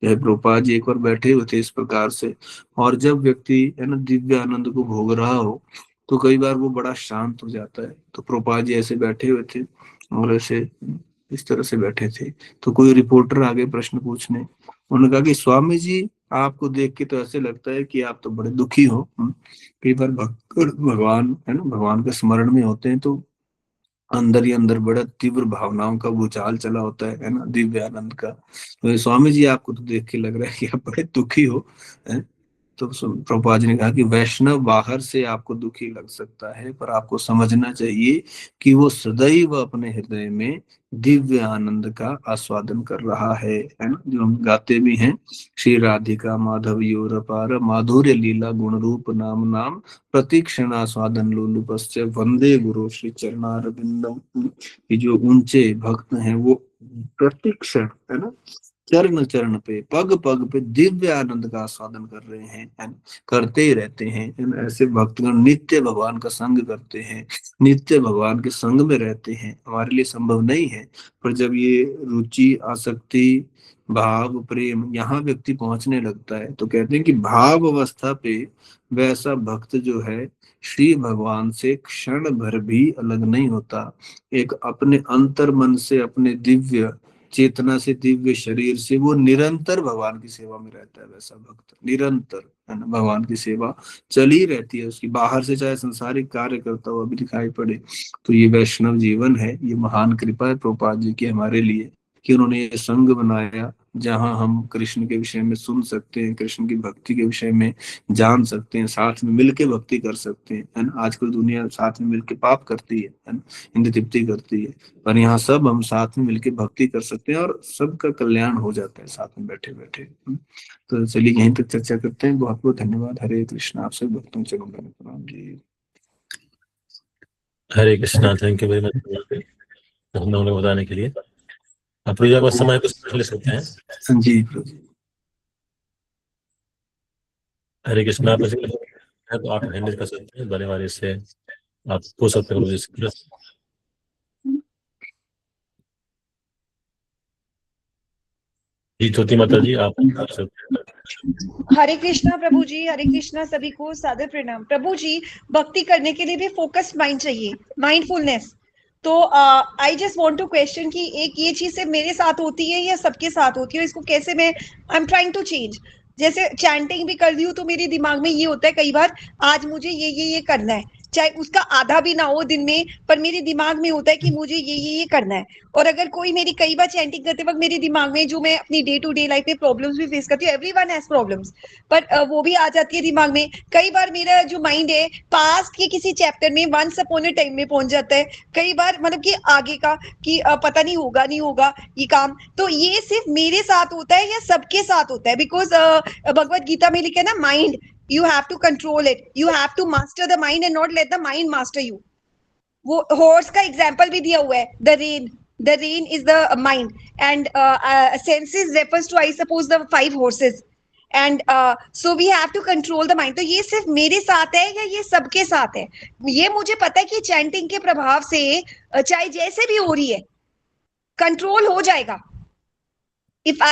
यह प्रभुपाद जी एक बार बैठे हुए थे इस प्रकार से, और जब व्यक्ति, है ना, दिव्य आनंद को भोग रहा हो तो कई बार वो बड़ा शांत हो जाता है। तो प्रभुपाद जी ऐसे बैठे हुए थे, और ऐसे इस तरह से बैठे थे, तो कोई रिपोर्टर आगे प्रश्न पूछने, उन्होंने कहा कि स्वामी जी, आपको देख के तो ऐसे लगता है कि आप तो बड़े दुखी हो। कई बार भक्त भगवान, है ना, भगवान के स्मरण में होते हैं तो अंदर ही अंदर बड़ा तीव्र भावनाओं का भूचाल चला होता है ना, दिव्य आनंद का। तो स्वामी जी, आपको तो देख के लग रहा है कि आप बड़े दुखी हो, है? तो प्रभुपाद जी ने कहा कि वैष्णव बाहर से आपको दुखी लग सकता है, पर आपको समझना चाहिए कि वो सदैव अपने हृदय में दिव्य आनंद का आस्वादन कर रहा है ना। जो हम गाते भी हैं, श्री राधिका माधव योर अपार माधुर्य लीला गुण रूप नाम नाम प्रतीक्षण आस्वादन लोलुपस्य वंदे गुरु श्री चरणारविंदम। ये जो ऊंचे भक्त हैं वो प्रतीक्षण, है ना, चरण चरण पे, पग पग पे दिव्य आनंद का आस्वादन कर रहे हैं, करते ही रहते हैं। ऐसे भक्तगण नित्य भगवान का संग करते हैं, नित्य भगवान के संग में रहते हैं। हमारे लिए संभव नहीं है, पर जब ये रुचि, आसक्ति, भाव, प्रेम यहाँ व्यक्ति पहुंचने लगता है, तो कहते हैं कि भाव अवस्था पे वैसा भक्त जो है श्री भगवान से क्षण भर भी अलग नहीं होता। एक अपने अंतर मन से, अपने दिव्य चेतना से, दिव्य शरीर से वो निरंतर भगवान की सेवा में रहता है। वैसा भक्त निरंतर, है ना, भगवान की सेवा चली रहती है उसकी, बाहर से चाहे संसारिक कार्य करता हुआ भी दिखाई पड़े। तो ये वैष्णव जीवन है, ये महान कृपा है प्रभुपाद जी की हमारे लिए, कि उन्होंने ये संघ बनाया जहां हम कृष्ण के विषय में सुन सकते हैं, कृष्ण की भक्ति के विषय में जान सकते हैं, साथ में मिलके भक्ति कर सकते हैं, है ना। आजकल दुनिया साथ में मिलके पाप करती है ना, इंद्र तृप्ति करती है, पर यहाँ सब हम साथ में मिलके भक्ति कर सकते हैं, और सबका कल्याण हो जाता है साथ में बैठे बैठे। तो चलिए यहीं तक चर्चा करते हैं। बहुत बहुत धन्यवाद। हरे कृष्णा। आप सब भक्तों से प्रणाम जी। Hare Krishna. Thank you very much हम लोगों को बताने के लिए। आप पूजा का समय कुछ ले सकते हैं। जी प्रभु जी। हरे कृष्णा। तो आप हैंडल कर सकते हैं बड़े वाले से, आप पूछ सकते हैं। जी ज्योति माता जी, आप पूछ सकते हैं। हरे कृष्णा प्रभु जी, हरे कृष्णा। सभी को सादर प्रणाम। प्रभु जी, भक्ति करने के लिए भी फोकस्ड माइंड चाहिए, माइंडफुलनेस। तो I just want to question कि एक ये चीज से मेरे साथ होती है या सबके साथ होती है, इसको कैसे मैं I am trying to change. जैसे चैंटिंग भी कर रही हूँ तो मेरे दिमाग में ये होता है कई बार, आज मुझे ये करना है, चाहे उसका आधा भी ना हो दिन में, पर मेरे दिमाग में होता है कि मुझे ये करना है। और अगर कोई मेरी कई बार चैंटिंग करते वक्त मेरे दिमाग में जो मैं अपनी डे टू डे लाइफ में प्रॉब्लम्स भी फेस करती हूँ, एवरीवन हैज प्रॉब्लम्स, पर वो भी आ जाती है दिमाग में। कई बार मेरा जो माइंड है पास्ट के किसी चैप्टर में वंस अपॉन अ टाइम में पहुंच जाता है, कई बार मतलब कि आगे का कि पता नहीं होगा नहीं होगा ये काम। तो ये सिर्फ मेरे साथ होता है या सबके साथ होता है? बिकॉज भगवत गीता में लिखा है ना, mind you have to control it, you have to master the mind and not let the mind master you। वो हॉर्स का एग्जांपल भी दिया हुआ है, the rain is the mind and senses refers to I suppose the 5 horses and so we have to control the mind। तो ये सिर्फ मेरे साथ है या ये सबके साथ है? ये मुझे पता है कि चैंटिंग के प्रभाव से चाहे जैसे भी हो रही है कंट्रोल हो जाएगा। if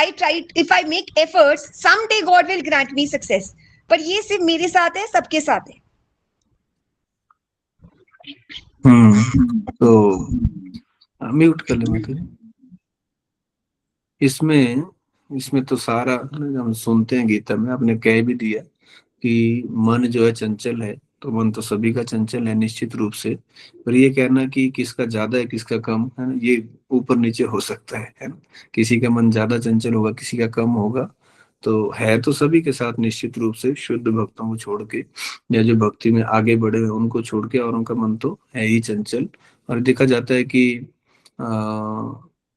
I make efforts someday God will grant me success। पर ये सिर्फ मेरे साथ है, सबके साथ है? तो म्यूट कर ले माता जी। इसमें तो सारा हम सुनते हैं गीता में, आपने कह भी दिया कि मन जो है चंचल है, तो मन तो सभी का चंचल है निश्चित रूप से। पर ये कहना कि किसका ज्यादा है किसका कम है ना, ये ऊपर नीचे हो सकता है ना। किसी का मन ज्यादा चंचल होगा, किसी का कम होगा। तो है तो सभी के साथ निश्चित रूप से, शुद्ध भक्तों को छोड़ के या जो भक्ति में आगे बढ़े हैं उनको छोड़ के, और उनका मन तो है ही चंचल। और देखा जाता है कि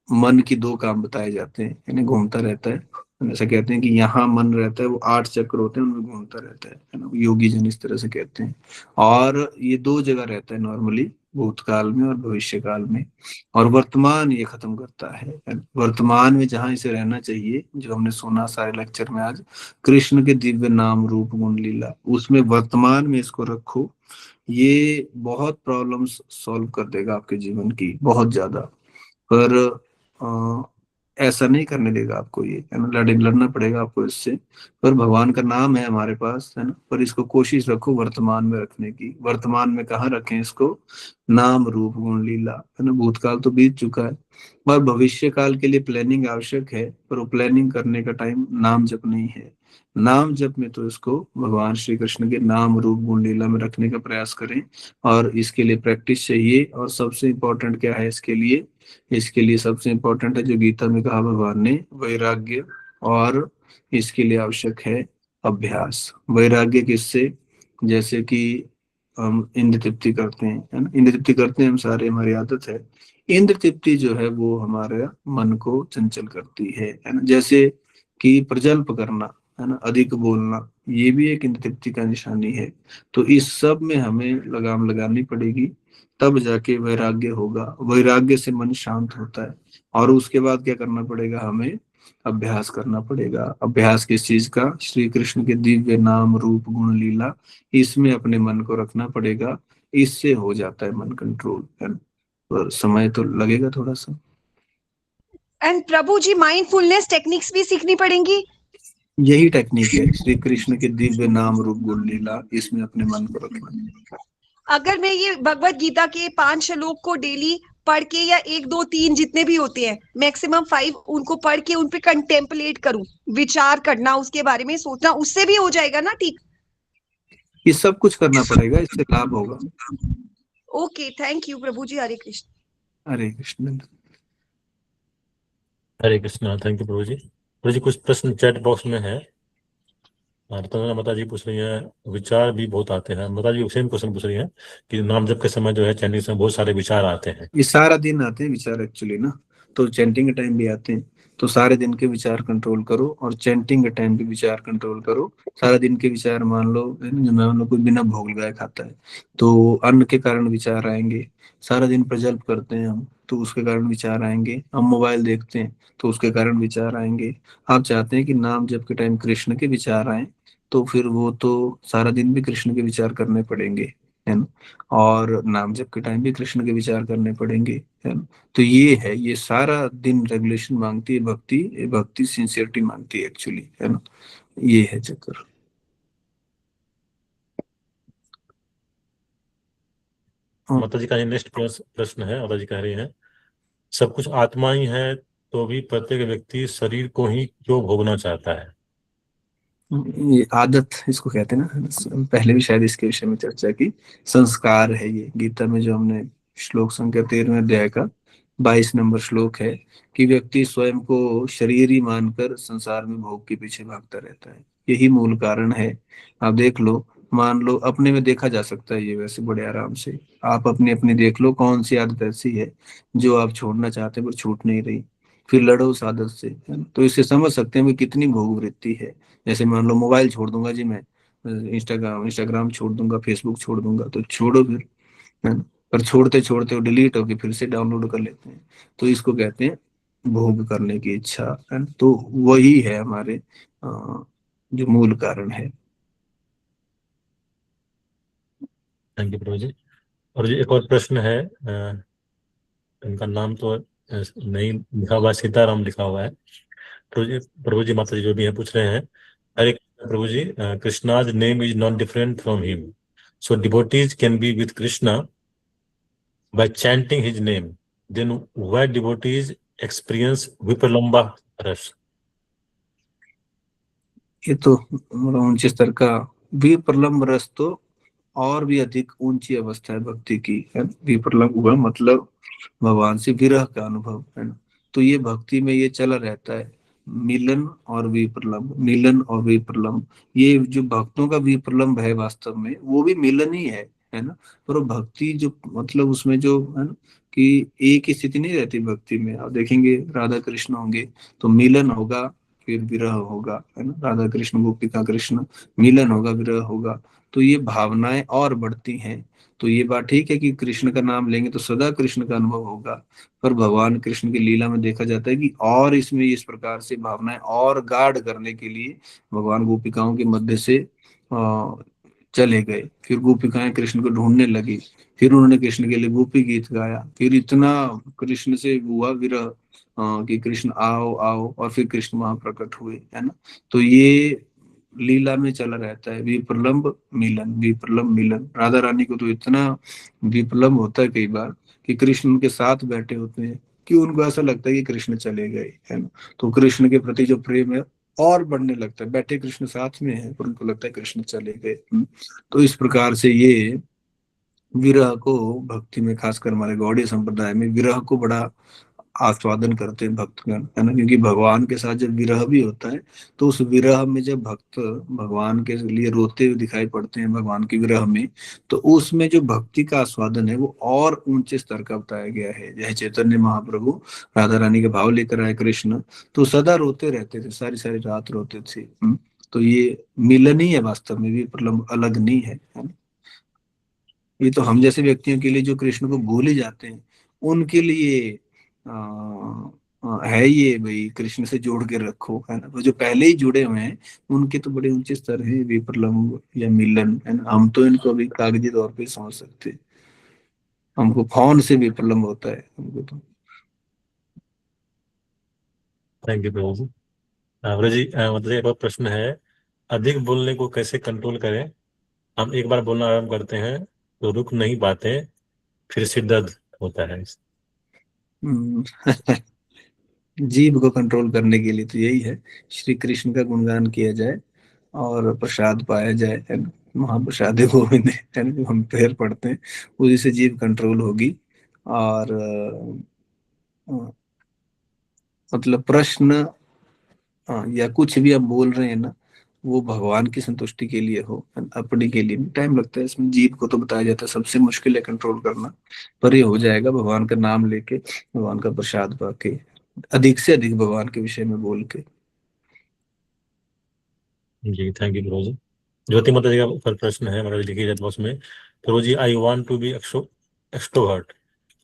मन की 2 काम बताए जाते हैं, यानी घूमता रहता है। हम ऐसा कहते हैं कि यहाँ मन रहता है, वो 8 चक्र होते हैं उनमें घूमता रहता है ना, योगी जन इस तरह से कहते हैं। और ये 2 जगह रहता है नॉर्मली, भूतकाल में और भविष्य काल में। और वर्तमान ये खत्म करता है वर्तमान में जहां इसे रहना चाहिए, जो हमने सुना सारे लेक्चर में आज, कृष्ण के दिव्य नाम रूप गुण लीला, उसमें वर्तमान में इसको रखो। ये बहुत प्रॉब्लम्स सॉल्व कर देगा आपके जीवन की, बहुत ज्यादा। पर ऐसा नहीं करने देगा आपको, ये है ना, लड़ना पड़ेगा आपको इससे। पर भगवान का नाम है हमारे पास, है ना, पर इसको कोशिश रखो वर्तमान में रखने की। वर्तमान में कहाँ रखें इसको? नाम रूप गुण लीला, है ना। भूतकाल तो बीत चुका है और भविष्य काल के लिए प्लानिंग आवश्यक है, पर वो प्लानिंग करने का टाइम नाम जप नहीं है। नाम जप में तो इसको भगवान श्री कृष्ण के नाम रूप गुण लीला में रखने का प्रयास करें। और इसके लिए प्रैक्टिस चाहिए। और सबसे इम्पोर्टेंट क्या है इसके लिए सबसे इम्पोर्टेंट है जो गीता में कहा भगवान ने, वैराग्य। और इसके लिए आवश्यक है अभ्यास। वैराग्य किससे? जैसे कि हम इंद्र तृप्ति करते हैं, है ना, इंद्र तृप्ति करते हैं हम सारे, हमारी आदत है। इंद्र तृप्ति जो है वो हमारे मन को चंचल करती है ना। जैसे कि प्रजल्प करना, है ना, अधिक बोलना, ये भी एक इंद्र तृप्ति का निशानी है। तो इस सब में हमें लगाम लगानी पड़ेगी, तब जाके वैराग्य होगा। वैराग्य से मन शांत होता है। और उसके बाद क्या करना पड़ेगा? हमें अभ्यास करना पड़ेगा। अभ्यास किस चीज का? श्री कृष्ण के दिव्य नाम रूप गुण लीला, इसमें अपने मन को रखना पड़ेगा। इससे हो जाता है मन कंट्रोल, है ना। पर समय तो लगेगा थोड़ा सा। And Prabhu ji mindfulness techniques भी सीखनी पड़ेंगी? यही टेक्निक है, श्री कृष्ण के दिव्य नाम रूप गुण लीला, इसमें अपने मन को रखना। अगर मैं ये भगवत गीता के 5 श्लोक को डेली पढ़ के, या 1 2 3 जितने भी होते हैं, मैक्सिमम 5 उनको पढ़ के उन पे कंटेम्पलेट करूं, विचार करना, उसके बारे में सोचना, उससे भी हो जाएगा ना ठीक? ये सब कुछ करना पड़ेगा, इससे लाभ होगा। ओके, थैंक यू प्रभु जी। हरे कृष्ण। हरे कृष्ण। हरे कृष्णा। थैंक यू प्रभु जी। प्रभु जी कुछ प्रश्न चैट बॉक्स में है। तो माता जी पूछ रही है, विचार भी बहुत आते हैं। माता जी सेम क्वेश्चन पूछ रही है कि नाम जप के समय जो है चैंटिंग समय बहुत सारे विचार आते हैं। ये सारा दिन आते हैं विचार एक्चुअली ना, तो चैंटिंग के टाइम भी आते हैं। तो सारे दिन के विचार कंट्रोल करो और चैंटिंग के टाइम भी विचार कंट्रोल करो। सारा दिन के विचार मान लो कोई बिना भोग लगाए खाता है तो अन्न के कारण विचार आएंगे। सारा दिन प्रजल्प करते हैं हम तो उसके कारण विचार आएंगे। हम मोबाइल देखते हैं तो उसके कारण विचार आएंगे। आप चाहते हैं कि नाम जप के टाइम कृष्ण के विचार आए, तो फिर वो तो सारा दिन भी कृष्ण के विचार करने पड़ेंगे, है ना। और नाम जप के टाइम भी कृष्ण के विचार करने पड़ेंगे, है ना। तो ये है, ये सारा दिन रेगुलेशन मांगती है भक्ति। ये भक्ति सिंसियरिटी मांगती है एक्चुअली, है ना। ये है चक्कर। माता जी का ये नेक्स्ट प्रश्न है। माता जी कह रही है, सब कुछ आत्मा ही है तो भी प्रत्येक व्यक्ति शरीर को ही क्यों भोगना चाहता है? ये आदत इसको कहते हैं ना, पहले भी शायद इसके विषय में चर्चा की। संस्कार है ये, गीता में जो हमने श्लोक संख्या 13वें अध्याय का 22 नंबर श्लोक है कि व्यक्ति स्वयं को शरीर ही मानकर संसार में भोग के पीछे भागता रहता है। यही मूल कारण है। आप देख लो, मान लो अपने में देखा जा सकता है ये वैसे बड़े आराम से। आप अपनी अपनी देख लो कौन सी आदत ऐसी है जो आप छोड़ना चाहते हैं पर छूट नहीं रही, फिर लड़ो उस आदत से, है ना? तो इससे समझ सकते हैं कि कितनी भोग वृत्ति है। जैसे मान लो मोबाइल छोड़ दूंगा जी मैं, इंस्टाग्राम इंस्टाग्राम छोड़ दूंगा, फेसबुक छोड़ दूंगा, तो छोड़ो फिर, है ना? पर छोड़ते छोड़ते वो डिलीट होके फिर से डाउनलोड कर लेते हैं। तो इसको कहते हैं भोग करने की इच्छा, है ना? तो वही है हमारे जो मूल कारण है। थैंक यू प्रभु जी। और जी एक और प्रश्न है, इनका नाम तो नहीं लिखा हुआ है, सीताराम लिखा हुआ है। प्रभु जी माता जी जो भी है पूछ रहे हैं, हरे कृष्ण प्रभु जी, Krishna's name is not different from him, so devotees can be with Krishna by chanting his name, then why devotees experience vipralamba रस? ये तो मतलब ऊंचे स्तर का विप्रलम्ब रस तो और भी अधिक ऊंची अवस्था है भक्ति की, है ना? विप्रलम्ब हुआ मतलब भगवान से विरह का अनुभव, है ना? तो ये भक्ति में ये चला रहता है, मिलन और विप्रलम्ब, मिलन और विप्रलम्ब। ये जो भक्तों का विप्रलम्ब है वास्तव में वो भी मिलन ही है ना? पर वो भक्ति जो मतलब उसमें जो है ना कि एक ही स्थिति नहीं रहती भक्ति में। आप देखेंगे राधा कृष्ण होंगे तो मिलन होगा फिर विरह होगा, है ना? राधा कृष्ण गोपिका कृष्ण, मिलन होगा विरह होगा, तो ये भावनाएं और बढ़ती हैं। तो ये बात ठीक है कि कृष्ण का नाम लेंगे तो सदा कृष्ण का अनुभव होगा, पर भगवान कृष्ण की लीला में देखा जाता है कि और इसमें इस प्रकार से भावनाएं और गाढ़ करने के लिए भगवान गोपिकाओं के मध्य से चले गए। फिर गोपिकाएं कृष्ण को ढूंढने लगी, फिर उन्होंने कृष्ण के लिए गोपी गीत गाया, फिर इतना कृष्ण से हुआ विरह कि कृष्ण आओ आओ, और फिर कृष्ण वहां प्रकट हुए, है ना? तो ये लीला में चला रहता है विप्रलम्ब मिलन, विप्रलम्ब मिलन। राधा रानी को तो इतना विप्रलम्ब होता है कई बार कि कृष्ण उनके साथ बैठे होते हैं कि उनको ऐसा लगता है कि कृष्ण चले गए, है ना? तो कृष्ण के प्रति जो प्रेम है और बढ़ने लगता है, बैठे कृष्ण साथ में है पर उनको लगता है कृष्ण चले गए। तो इस प्रकार से ये विरह को भक्ति में, खासकर हमारे गौड़ीय संप्रदाय में विरह को बड़ा आस्वादन करते हैं भक्तगण, है ना? क्योंकि भगवान के साथ जब विरह भी होता है तो उस विरह में जब भक्त भगवान के लिए रोते हुए दिखाई पड़ते हैं भगवान के विरह में, तो उसमें जो भक्ति का आस्वादन है वो और ऊंचे स्तर का बताया गया है। जैसे चैतन्य महाप्रभु राधा रानी के भाव लेकर आए कृष्ण, तो सदा रोते रहते थे, सारी सारी रात रोते थे। तो ये मिलन ही है वास्तव में, भी प्रलम्ब अलग नहीं है ना? ये तो हम जैसे व्यक्तियों के लिए जो कृष्ण को भूल ही जाते हैं उनके लिए है ये, भाई कृष्ण से जोड़ के रखो, है ना? वो जो पहले ही जुड़े हुए हैं उनके तो बड़े ऊंचे स्तर है विप्रलम्ब या मिलन, है ना? हम तो इनको अभी कागजी तौर पे समझ सकते हैं, हमको कौन से विप्रलम्ब होता है हमको तो। थैंक यू प्रभु जी। प्रभु जी मतलब एक और प्रश्न है, अधिक बोलने को कैसे कंट्रोल करें? हम एक बार बोलना आरंभ करते हैं तो रुक नहीं पाते, फिर सिर दर्द होता है। हम्म, जीभ को कंट्रोल करने के लिए तो यही है, श्री कृष्ण का गुणगान किया जाए और प्रसाद पाया जाए, है ना? महाप्रसाद गोविंद, है ना? जो हम पैर पढ़ते हैं उसी से जीभ कंट्रोल होगी। और मतलब प्रश्न या कुछ भी आप बोल रहे हैं ना, वो भगवान की संतुष्टि के लिए हो, अपने के लिए टाइम लगता है इसमें। जीभ को तो बताया जाता है सबसे मुश्किल है कंट्रोल करना, पर ये हो जाएगा भगवान का नाम लेके, भगवान का प्रसाद पाके, अधिक से अधिक भगवान के विषय में बोल के। जी थैंक यू प्रभु जी। ज्योति माता जी का ऊपर प्रश्न है, मतलब लिखी जाए बॉक्स में, प्रभु जी I want to be extrovert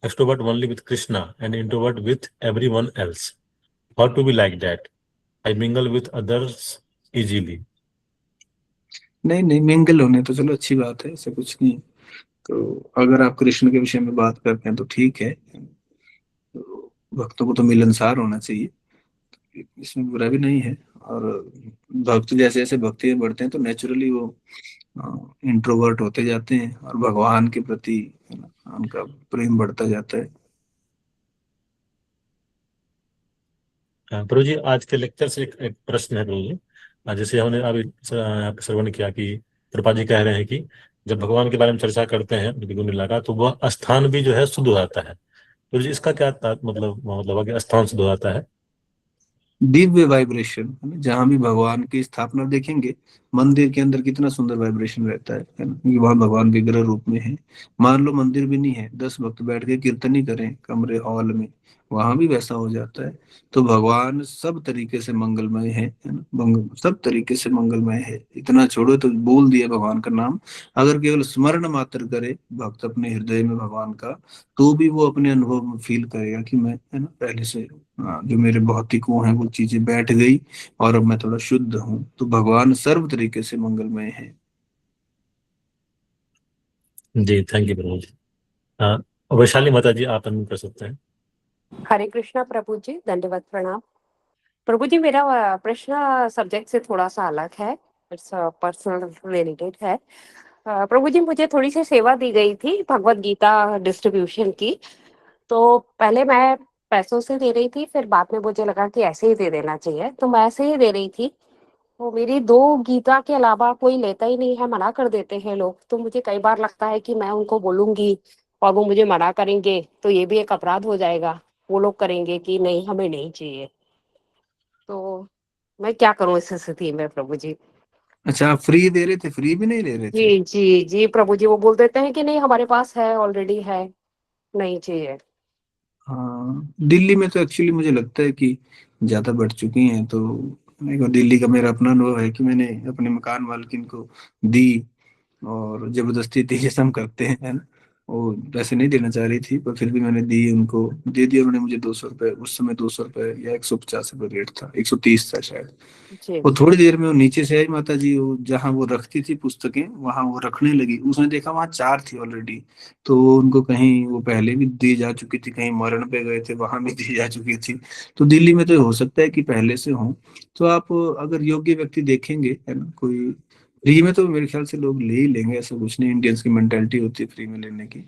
extrovert only with Krishna and introvert with everyone else, how to be like that? I mingle with others easily. नहीं नहीं, मिंगल होने तो चलो अच्छी बात है, ऐसा कुछ नहीं। तो अगर आप कृष्ण के विषय में बात करते हैं तो ठीक है, तो भक्तों को तो मिलनसार होना चाहिए, इसमें बुरा भी नहीं है। और भक्त जैसे जैसे भक्ति में बढ़ते हैं तो नेचुरली वो इंट्रोवर्ट होते जाते हैं और भगवान के प्रति, है ना, उनका प्रेम बढ़ता जाता है। प्रभु जी आज के लेक्चर से एक प्रश्न है प्रभु जी, जैसे हमने अभी श्रवण किया कि कृपा जी कह रहे हैं कि जब भगवान के बारे में चर्चा करते हैं उनकी गुण लगा तो वह स्थान भी जो है शुद्ध हो जाता है। तो जी इसका क्या मतलब है कि स्थान शुद्ध हो जाता है? दिव्य वाइब्रेशन है ना, जहाँ भी भगवान की स्थापना देखेंगे मंदिर के अंदर कितना सुंदर वाइब्रेशन रहता है ना, क्योंकि वहाँ भगवान विग्रह रूप में है। मान लो मंदिर भी नहीं है, 10 भक्त बैठ के कीर्तन ही करें कमरे हॉल में, वहां भी वैसा हो जाता है। तो भगवान सब तरीके से मंगलमय है ना, सब तरीके से मंगलमय है। इतना छोड़ो तो बोल दिया भगवान का नाम, अगर केवल स्मरण मात्र करे भक्त अपने हृदय में भगवान का, तो भी वो अपने अनुभव में फील करेगा कि मैं है ना पहले से, हाँ, जो मेरे भौतिक वो हैं वो चीजें बैठ गई और अब मैं थोड़ा शुद्ध हूँ। तो भगवान सर्व तरीके से मंगलमय है। जी थैंक यू प्रभु जी। वैशाली माता जी आप अनम्यूट कर सकते हैं। हरे कृष्णा प्रभु जी, दंडवत प्रणाम। प्रभु जी मेरा प्रश्न सब्जेक्ट से थोड़ा सा अलग है, इट्स पर्सनल रिलेटेड है। प्रभु जी मुझे थोड़ी सी सेवा दी गई थी भगवत गीता डिस्ट्रीब्यूशन की। तो पहले मैं पैसों से दे रही थी, फिर बाद में मुझे लगा कि ऐसे ही दे देना चाहिए, तो मैं ऐसे ही दे रही थी। तो मेरी 2 गीता के अलावा कोई लेता ही नहीं है, मना कर देते हैं लोग। तो मुझे कई बार लगता है कि मैं उनको बोलूंगी और वो मुझे मना करेंगे तो ये भी एक अपराध हो जाएगा। वो लोग करेंगे कि नहीं हमें नहीं चाहिए। तो मैं क्या करूं इस स्थिति में प्रभु जी? अच्छा, आप फ्री दे रहे थे, फ्री भी नहीं ले रहे थे? जी जी जी प्रभु जी, वो बोल देते हैं कि नहीं हमारे पास है, ऑलरेडी है, नहीं चाहिए। हाँ, दिल्ली में तो एक्चुअली मुझे लगता है कि ज्यादा बढ़ चुकी हैं। तो मेरे को दिल्ली का मेरा अपना अनुभव है कि मैंने अपने मकान मालकिन को दी, और जबरदस्ती दी जैसा हम करते हैं है ना। वो पैसे नहीं देना चाह रही थी पर फिर भी मैंने दी, उनको दे दिया। उन्होंने मुझे 200 रुपये, उस समय 200 रुपये या 150 रुपये रेट था, 130 था शायद। जी वो थोड़ी देर में वो नीचे से आई माता जी, वो जहाँ वो रखती थी पुस्तकें वहां वो रखने लगी। उसने देखा वहां 4 थी ऑलरेडी। तो उनको कहीं वो पहले भी दी जा चुकी थी, कहीं मरण पे गए थे वहां भी दी जा चुकी थी। तो दिल्ली में तो हो सकता है कि पहले से हो। तो आप अगर योग्य व्यक्ति देखेंगे है ना, कोई फ्री में, तो मेरे ख्याल से लोग ले ही लेंगे। ऐसा कुछ नहीं, इंडियंस की मेंटेलिटी होती है फ्री में लेने की।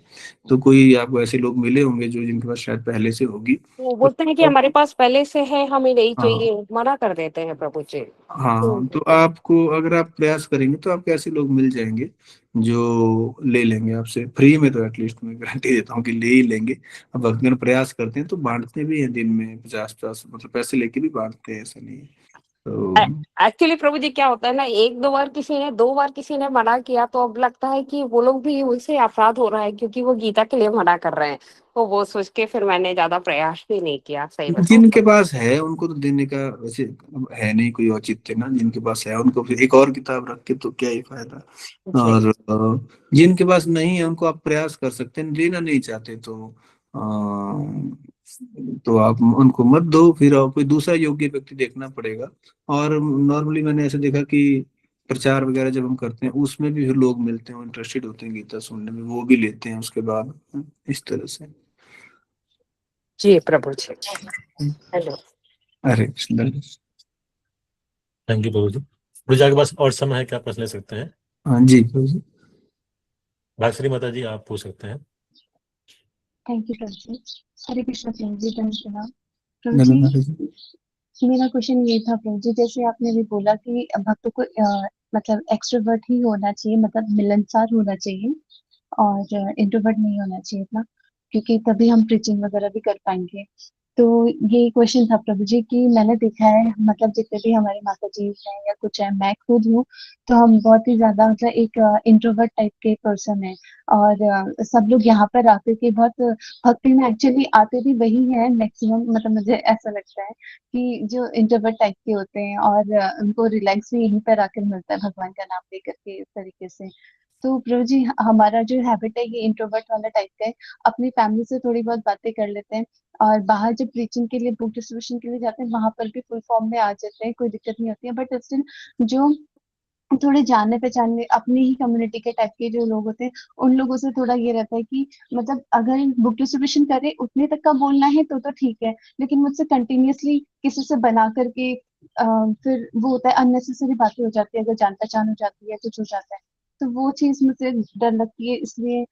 तो कोई आपको ऐसे लोग मिले होंगे जो जिनके पास शायद पहले से होगी। वो तो बोलते हैं कि हमारे पास पहले से है, हमें नहीं हाँ, चाहिए, मना कर देते हैं प्रभु जी। हाँ, तो आपको अगर आप प्रयास करेंगे तो आपको ऐसे लोग मिल जाएंगे जो ले लेंगे आपसे फ्री में। तो एटलीस्ट मैं गारंटी देता हूँ कि ले ही लेंगे। अब अगर प्रयास करते हैं तो बांटते भी हैं, दिन में 50-50 मतलब पैसे लेके भी बांटते हैं, ऐसा नहीं है। तो एक्चुअली प्रभु जी क्या होता है ना, 1-2 बार किसी ने, 2 बार किसी ने मना किया तो अब लगता है कि वो लोग भी, उनसे अपराध हो रहा है क्योंकि वो गीता के लिए मना कर रहे हैं। तो वो सोच के फिर मैंने ज्यादा प्रयास भी नहीं किया, सही बताऊं जिनके तो। पास है उनको तो देने का वैसे है नहीं कोई औचित्य ना। जिनके पास है उनको फिर एक और किताब रख के तो क्या ही फायदा। जी और जिनके पास नहीं है उनको आप प्रयास कर सकते हैं, लेना नहीं चाहते तो आप उनको मत दो, फिर और कोई दूसरा योग्य व्यक्ति देखना पड़ेगा। और नॉर्मली मैंने ऐसे देखा कि प्रचार वगैरह जब हम करते हैं उसमें भी फिर लोग मिलते हैं, इंटरेस्टेड होते हैं गीता सुनने में, वो भी लेते हैं उसके बाद, इस तरह से। जी प्रभु जी। हेलो। अरे कृष्ण। थैंक यू प्रभु जी। प्रभु जी आपके पास और समय है, क्या प्रश्न ले सकते हैं? हाँ जी प्रभु जी। भागश्री माता जी आप पूछ सकते हैं। थैंक यू प्रभु जी। हरे कृष्ण प्रभु जी, धन्यवाद प्रभु धन्यवाद जी। जी। मेरा क्वेश्चन ये था प्रभु जी, जैसे आपने भी बोला कि भक्तों को मतलब एक्सट्रोवर्ट ही होना चाहिए, मतलब मिलनसार होना चाहिए, और इंट्रोवर्ट नहीं होना चाहिए इतना, क्योंकि तभी हम प्रीचिंग वगैरह भी कर पाएंगे। तो ये क्वेश्चन था प्रभु जी कि मैंने देखा है, मतलब जितने भी हमारे माता जी हैं या कुछ है, मैं खुद हूँ, तो हम बहुत ही ज्यादा मतलब एक इंट्रोवर्ट टाइप के पर्सन है। और सब लोग यहाँ पर आते थे बहुत भक्ति में, एक्चुअली आते भी वही है मैक्सिमम, मतलब मुझे ऐसा लगता है कि जो इंट्रोवर्ट टाइप के होते हैं, और उनको रिलैक्स भी यहीं पर आकर मिलता है भगवान का नाम लेकर के, इस तरीके से। तो प्रभु जी हमारा जो हैबिट है ये इंट्रोवर्ट वाला टाइप का है। अपनी फैमिली से थोड़ी बहुत बातें कर लेते हैं, और बाहर जब प्रीचिंग के लिए, बुक डिस्ट्रीब्यूशन के लिए जाते हैं, वहां पर भी फुल फॉर्म में आ जाते हैं, कोई दिक्कत नहीं होती है। बट स्टिल जो थोड़े जानने पहचानने अपनी ही कम्युनिटी के टाइप के जो लोग होते हैं, उन लोगों से थोड़ा ये रहता है कि मतलब अगर बुक डिस्ट्रीब्यूशन करे उतने तक का बोलना है तो ठीक है, लेकिन मुझसे कंटिन्यूअसली किसी से बना करके फिर वो होता है, अननेसेसरी बातें हो जाती है, अगर जान पहचान हो जाती है, कुछ हो जाता है, तो वो चीज मुझे डर लगती है। इसलिए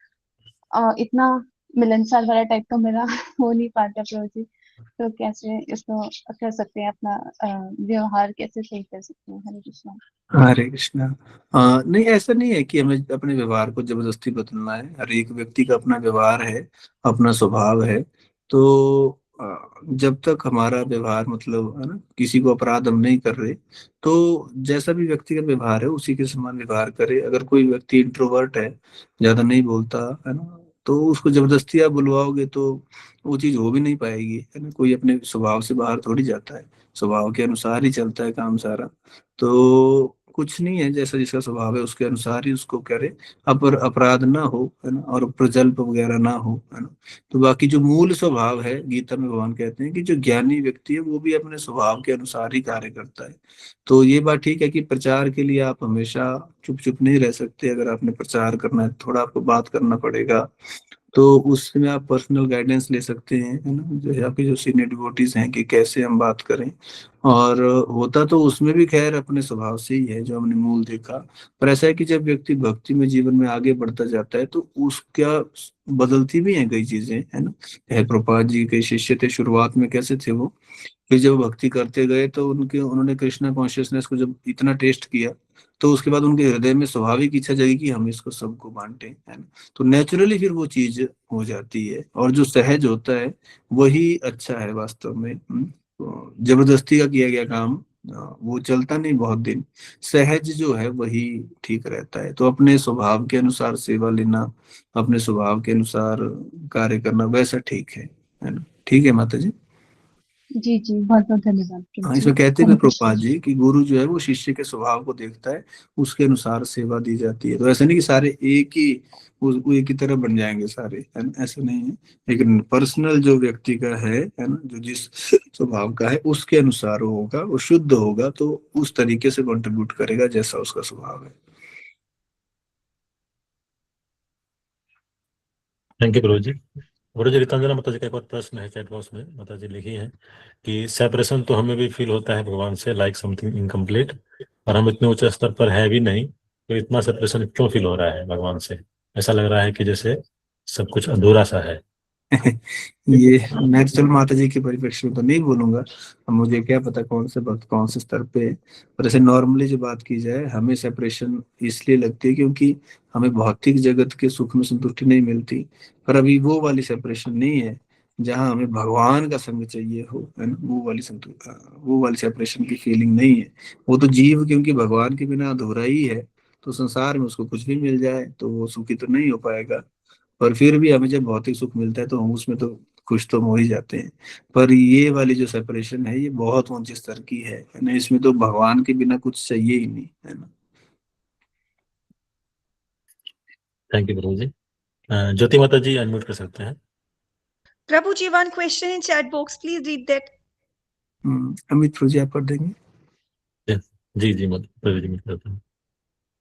इतना मिलनसार वाला टाइप का मेरा हो नहीं पाता प्रभु जी। तो कैसे इसको कर सकते हैं, अपना व्यवहार कैसे सही कर सकते हैं? हरे कृष्णा। हरे कृष्णा। नहीं, ऐसा नहीं है कि हमें अपने व्यवहार को जबरदस्ती बदलना है। हर एक व्यक्ति का अपना व्यवहार है, अपना स्वभाव है। तो जब तक हमारा व्यवहार मतलब है ना, किसी को अपराध हम नहीं कर रहे, तो जैसा भी व्यक्ति का व्यवहार है उसी के समान व्यवहार करे। अगर कोई व्यक्ति इंट्रोवर्ट है, ज्यादा नहीं बोलता है ना, तो उसको जबरदस्ती आप बुलवाओगे तो वो चीज हो भी नहीं पाएगी, है ना। कोई अपने स्वभाव से बाहर थोड़ी जाता है, स्वभाव के अनुसार ही चलता है काम सारा। तो कुछ नहीं है, जैसा जिसका स्वभाव है उसके अनुसार ही उसको करे, अपर अपराध ना हो, है ना, और प्रजल्प वगैरह ना हो, है ना। तो बाकी जो मूल स्वभाव है, गीता में भगवान कहते हैं कि जो ज्ञानी व्यक्ति है वो भी अपने स्वभाव के अनुसार ही कार्य करता है। तो ये बात ठीक है कि प्रचार के लिए आप हमेशा चुप चुप नहीं रह सकते। अगर आपने प्रचार करना है थोड़ा आपको बात करना पड़ेगा, तो उसमें आप पर्सनल गाइडेंस ले सकते हैं, है ना, जो है आपके जो सीनियर डिवोटीज हैं कि कैसे हम बात करें। और होता तो उसमें भी खैर अपने स्वभाव से ही है, जो हमने मूल देखा। पर ऐसा है कि जब व्यक्ति भक्ति में जीवन में आगे बढ़ता जाता है तो उसका बदलती भी है कई चीजें, है ना। है प्रभुपाद जी के शिष्य थे, शुरुआत में कैसे थे वो, फिर जब भक्ति करते गए तो उन्होंने कृष्णा कॉन्शियसनेस को जब इतना टेस्ट किया, तो उसके बाद उनके हृदय में स्वाभाविक इच्छा जगी कि हम इसको सबको बांटे, है ना। तो नेचुरली फिर वो चीज हो जाती है, और जो सहज होता है वही अच्छा है वास्तव में। तो जबरदस्ती का किया गया काम वो चलता नहीं बहुत दिन। सहज जो है वही ठीक रहता है। तो अपने स्वभाव के अनुसार सेवा लेना, अपने स्वभाव के अनुसार कार्य करना, वैसा ठीक है ना। ठीक है माता जी। जी जी, बहुत बहुत धन्यवाद प्रभु हाँ, जी। इसमें कहते हरे हैं कृष्णा। प्रभुपाद जी कि गुरु जो है वो शिष्य के स्वभाव को देखता है, उसके अनुसार सेवा दी जाती है। तो ऐसा नहीं कि सारे एक ही एक ही तरह बन जाएंगे सारे, है ना, ऐसा नहीं है। लेकिन पर्सनल जो व्यक्ति का है ना, जो जिस स्वभाव का है उसके अनुसार वो होगा, वो शुद्ध होगा तो उस तरीके से कंट्रीब्यूट करेगा जैसा उसका स्वभाव है। थैंक यू गुरुजी। गुरुजी रितंजना माता जी का एक और प्रश्न है चैट बॉक्स में, माता जी लिखी है कि सेपरेशन तो हमें भी फील होता है भगवान से, लाइक समथिंग इनकम्प्लीट, और हम इतने ऊंचे स्तर पर है भी नहीं, तो इतना सेपरेशन क्यों फील हो रहा है भगवान से? ऐसा लग रहा है कि जैसे सब कुछ अधूरा सा है। ये मैं तो चल माता जी के परिप्रेक्ष्य में तो नहीं बोलूंगा, अब मुझे क्या पता कौन से भक्त कौन से स्तर पे है। पर ऐसे नॉर्मली जो बात की जाए, हमें सेपरेशन इसलिए लगती है क्योंकि हमें भौतिक जगत के सुख में संतुष्टि नहीं मिलती। पर अभी वो वाली सेपरेशन नहीं है जहाँ हमें भगवान का संग चाहिए हो, है ना। वो वाली सेपरेशन की फीलिंग नहीं है। वो तो जीव क्योंकि भगवान के बिना अधूरा ही है, तो संसार में उसको कुछ भी मिल जाए तो वो सुखी तो नहीं हो पाएगा। पर फिर भी हमें जब भौतिक सुख मिलता है तो हम उसमें तो खुश तो हो ही जाते हैं। पर ये वाली जो सेपरेशन है ये बहुत ऊंचे स्तर की है ना। इसमें तो भगवान के बिना कुछ चाहिए ही नहीं, है ना। थैंक यू गुरुजी। ज्योति माता जी अनम्यूट कर सकते हैं। प्रभु जी, one question in chat box, please read that. Amit प्रभु जी आप पढ़ देंगे। जी जी प्रभु जी मैं करता हूँ।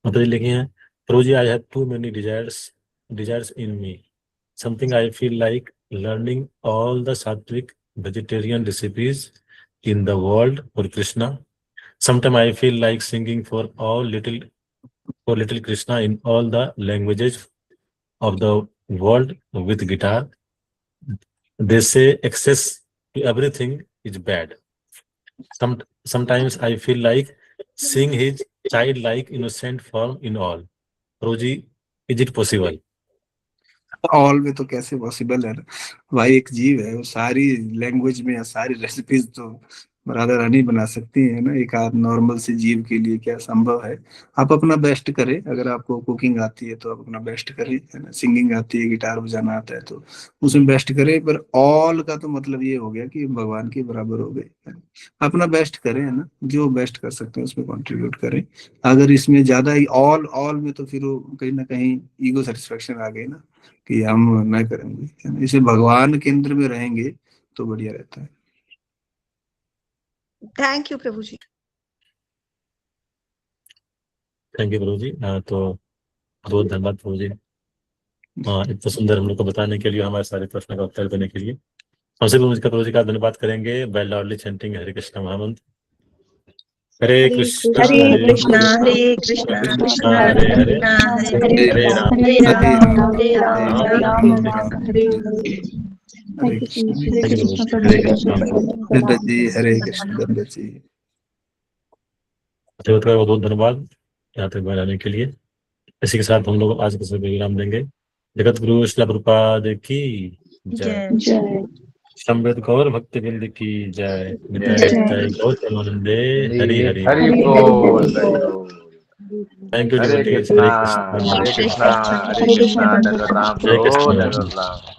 माता जी लिखी हैं, प्रभु जी, I have too many desires in me, something I feel like learning all the sattvic vegetarian recipes in the world for Krishna. Sometimes I feel like singing for little Krishna in all the languages of the world with guitar. They say access to everything is bad. Sometimes I feel like seeing his childlike innocent form in all. Roji, is it possible? All में तो कैसे possible है ना भाई, एक जीव है, वो सारी लैंग्वेज में या सारी रेसिपीज तो राधा रानी बना सकती है ना। एक आध नॉर्मल से जीव के लिए क्या संभव है। आप अपना बेस्ट करें, अगर आपको कुकिंग आती है तो आप अपना बेस्ट करें, है ना। सिंगिंग आती है, गिटार बजाना आता है तो उसमें बेस्ट करें। पर ऑल का तो मतलब ये हो गया कि भगवान के बराबर हो गए, है ना। अपना बेस्ट करें, है ना, जो बेस्ट कर सकते हैं उसमें कंट्रीब्यूट करें। अगर इसमें ज्यादा ही ऑल ऑल में तो फिर वो कहीं ना कहीं ईगो सेटिस्फेक्शन आ गई ना, कि हम नहीं करेंगे, है ना। इसे भगवान केंद्र में रहेंगे तो बढ़िया रहता है। Thank you, प्रभु जी। थैंक यू प्रभु जी। तो बहुत धन्यवाद प्रभु जी, इतना सुंदर हम लोग को बताने के लिए, हमारे सारे प्रश्नों का उत्तर देने के लिए। हम सभी प्रभु जी का धन्यवाद करेंगे बाय लाउडली चैंटिंग हरे कृष्ण महामंत्र। हरे कृष्णा हरे कृष्णा हरे कृष्णा कृष्णा हरे हरे हरे हरे राम हरे राम हरे राम राम राम हरे राम हरे। हरे थैंक यू कृष्ण हरे कृष्ण हरे प्रभु कृष्ण दंडवत जी, हरे कृष्ण दंडवत जी। सेवक का बहुत धन्यवाद यहाँ तक बनाने के लिए। इसी के साथ हम लोग आज के समय विराम देंगे। जगत गुरु श्रील प्रभुपाद की जय। जय संवेद गौर भक्ति वृंद की जय। निताय जय। निताय गौतमानंदे हरि हरि। हरि हरि बोल हरि हरि बोल। बोल। Thank you Hare devotees. Krishna Hare Krishna Hare Krishna Hare Hare Krishna Krishna जगत राम जय प्रभु कृष्ण। जगत राम।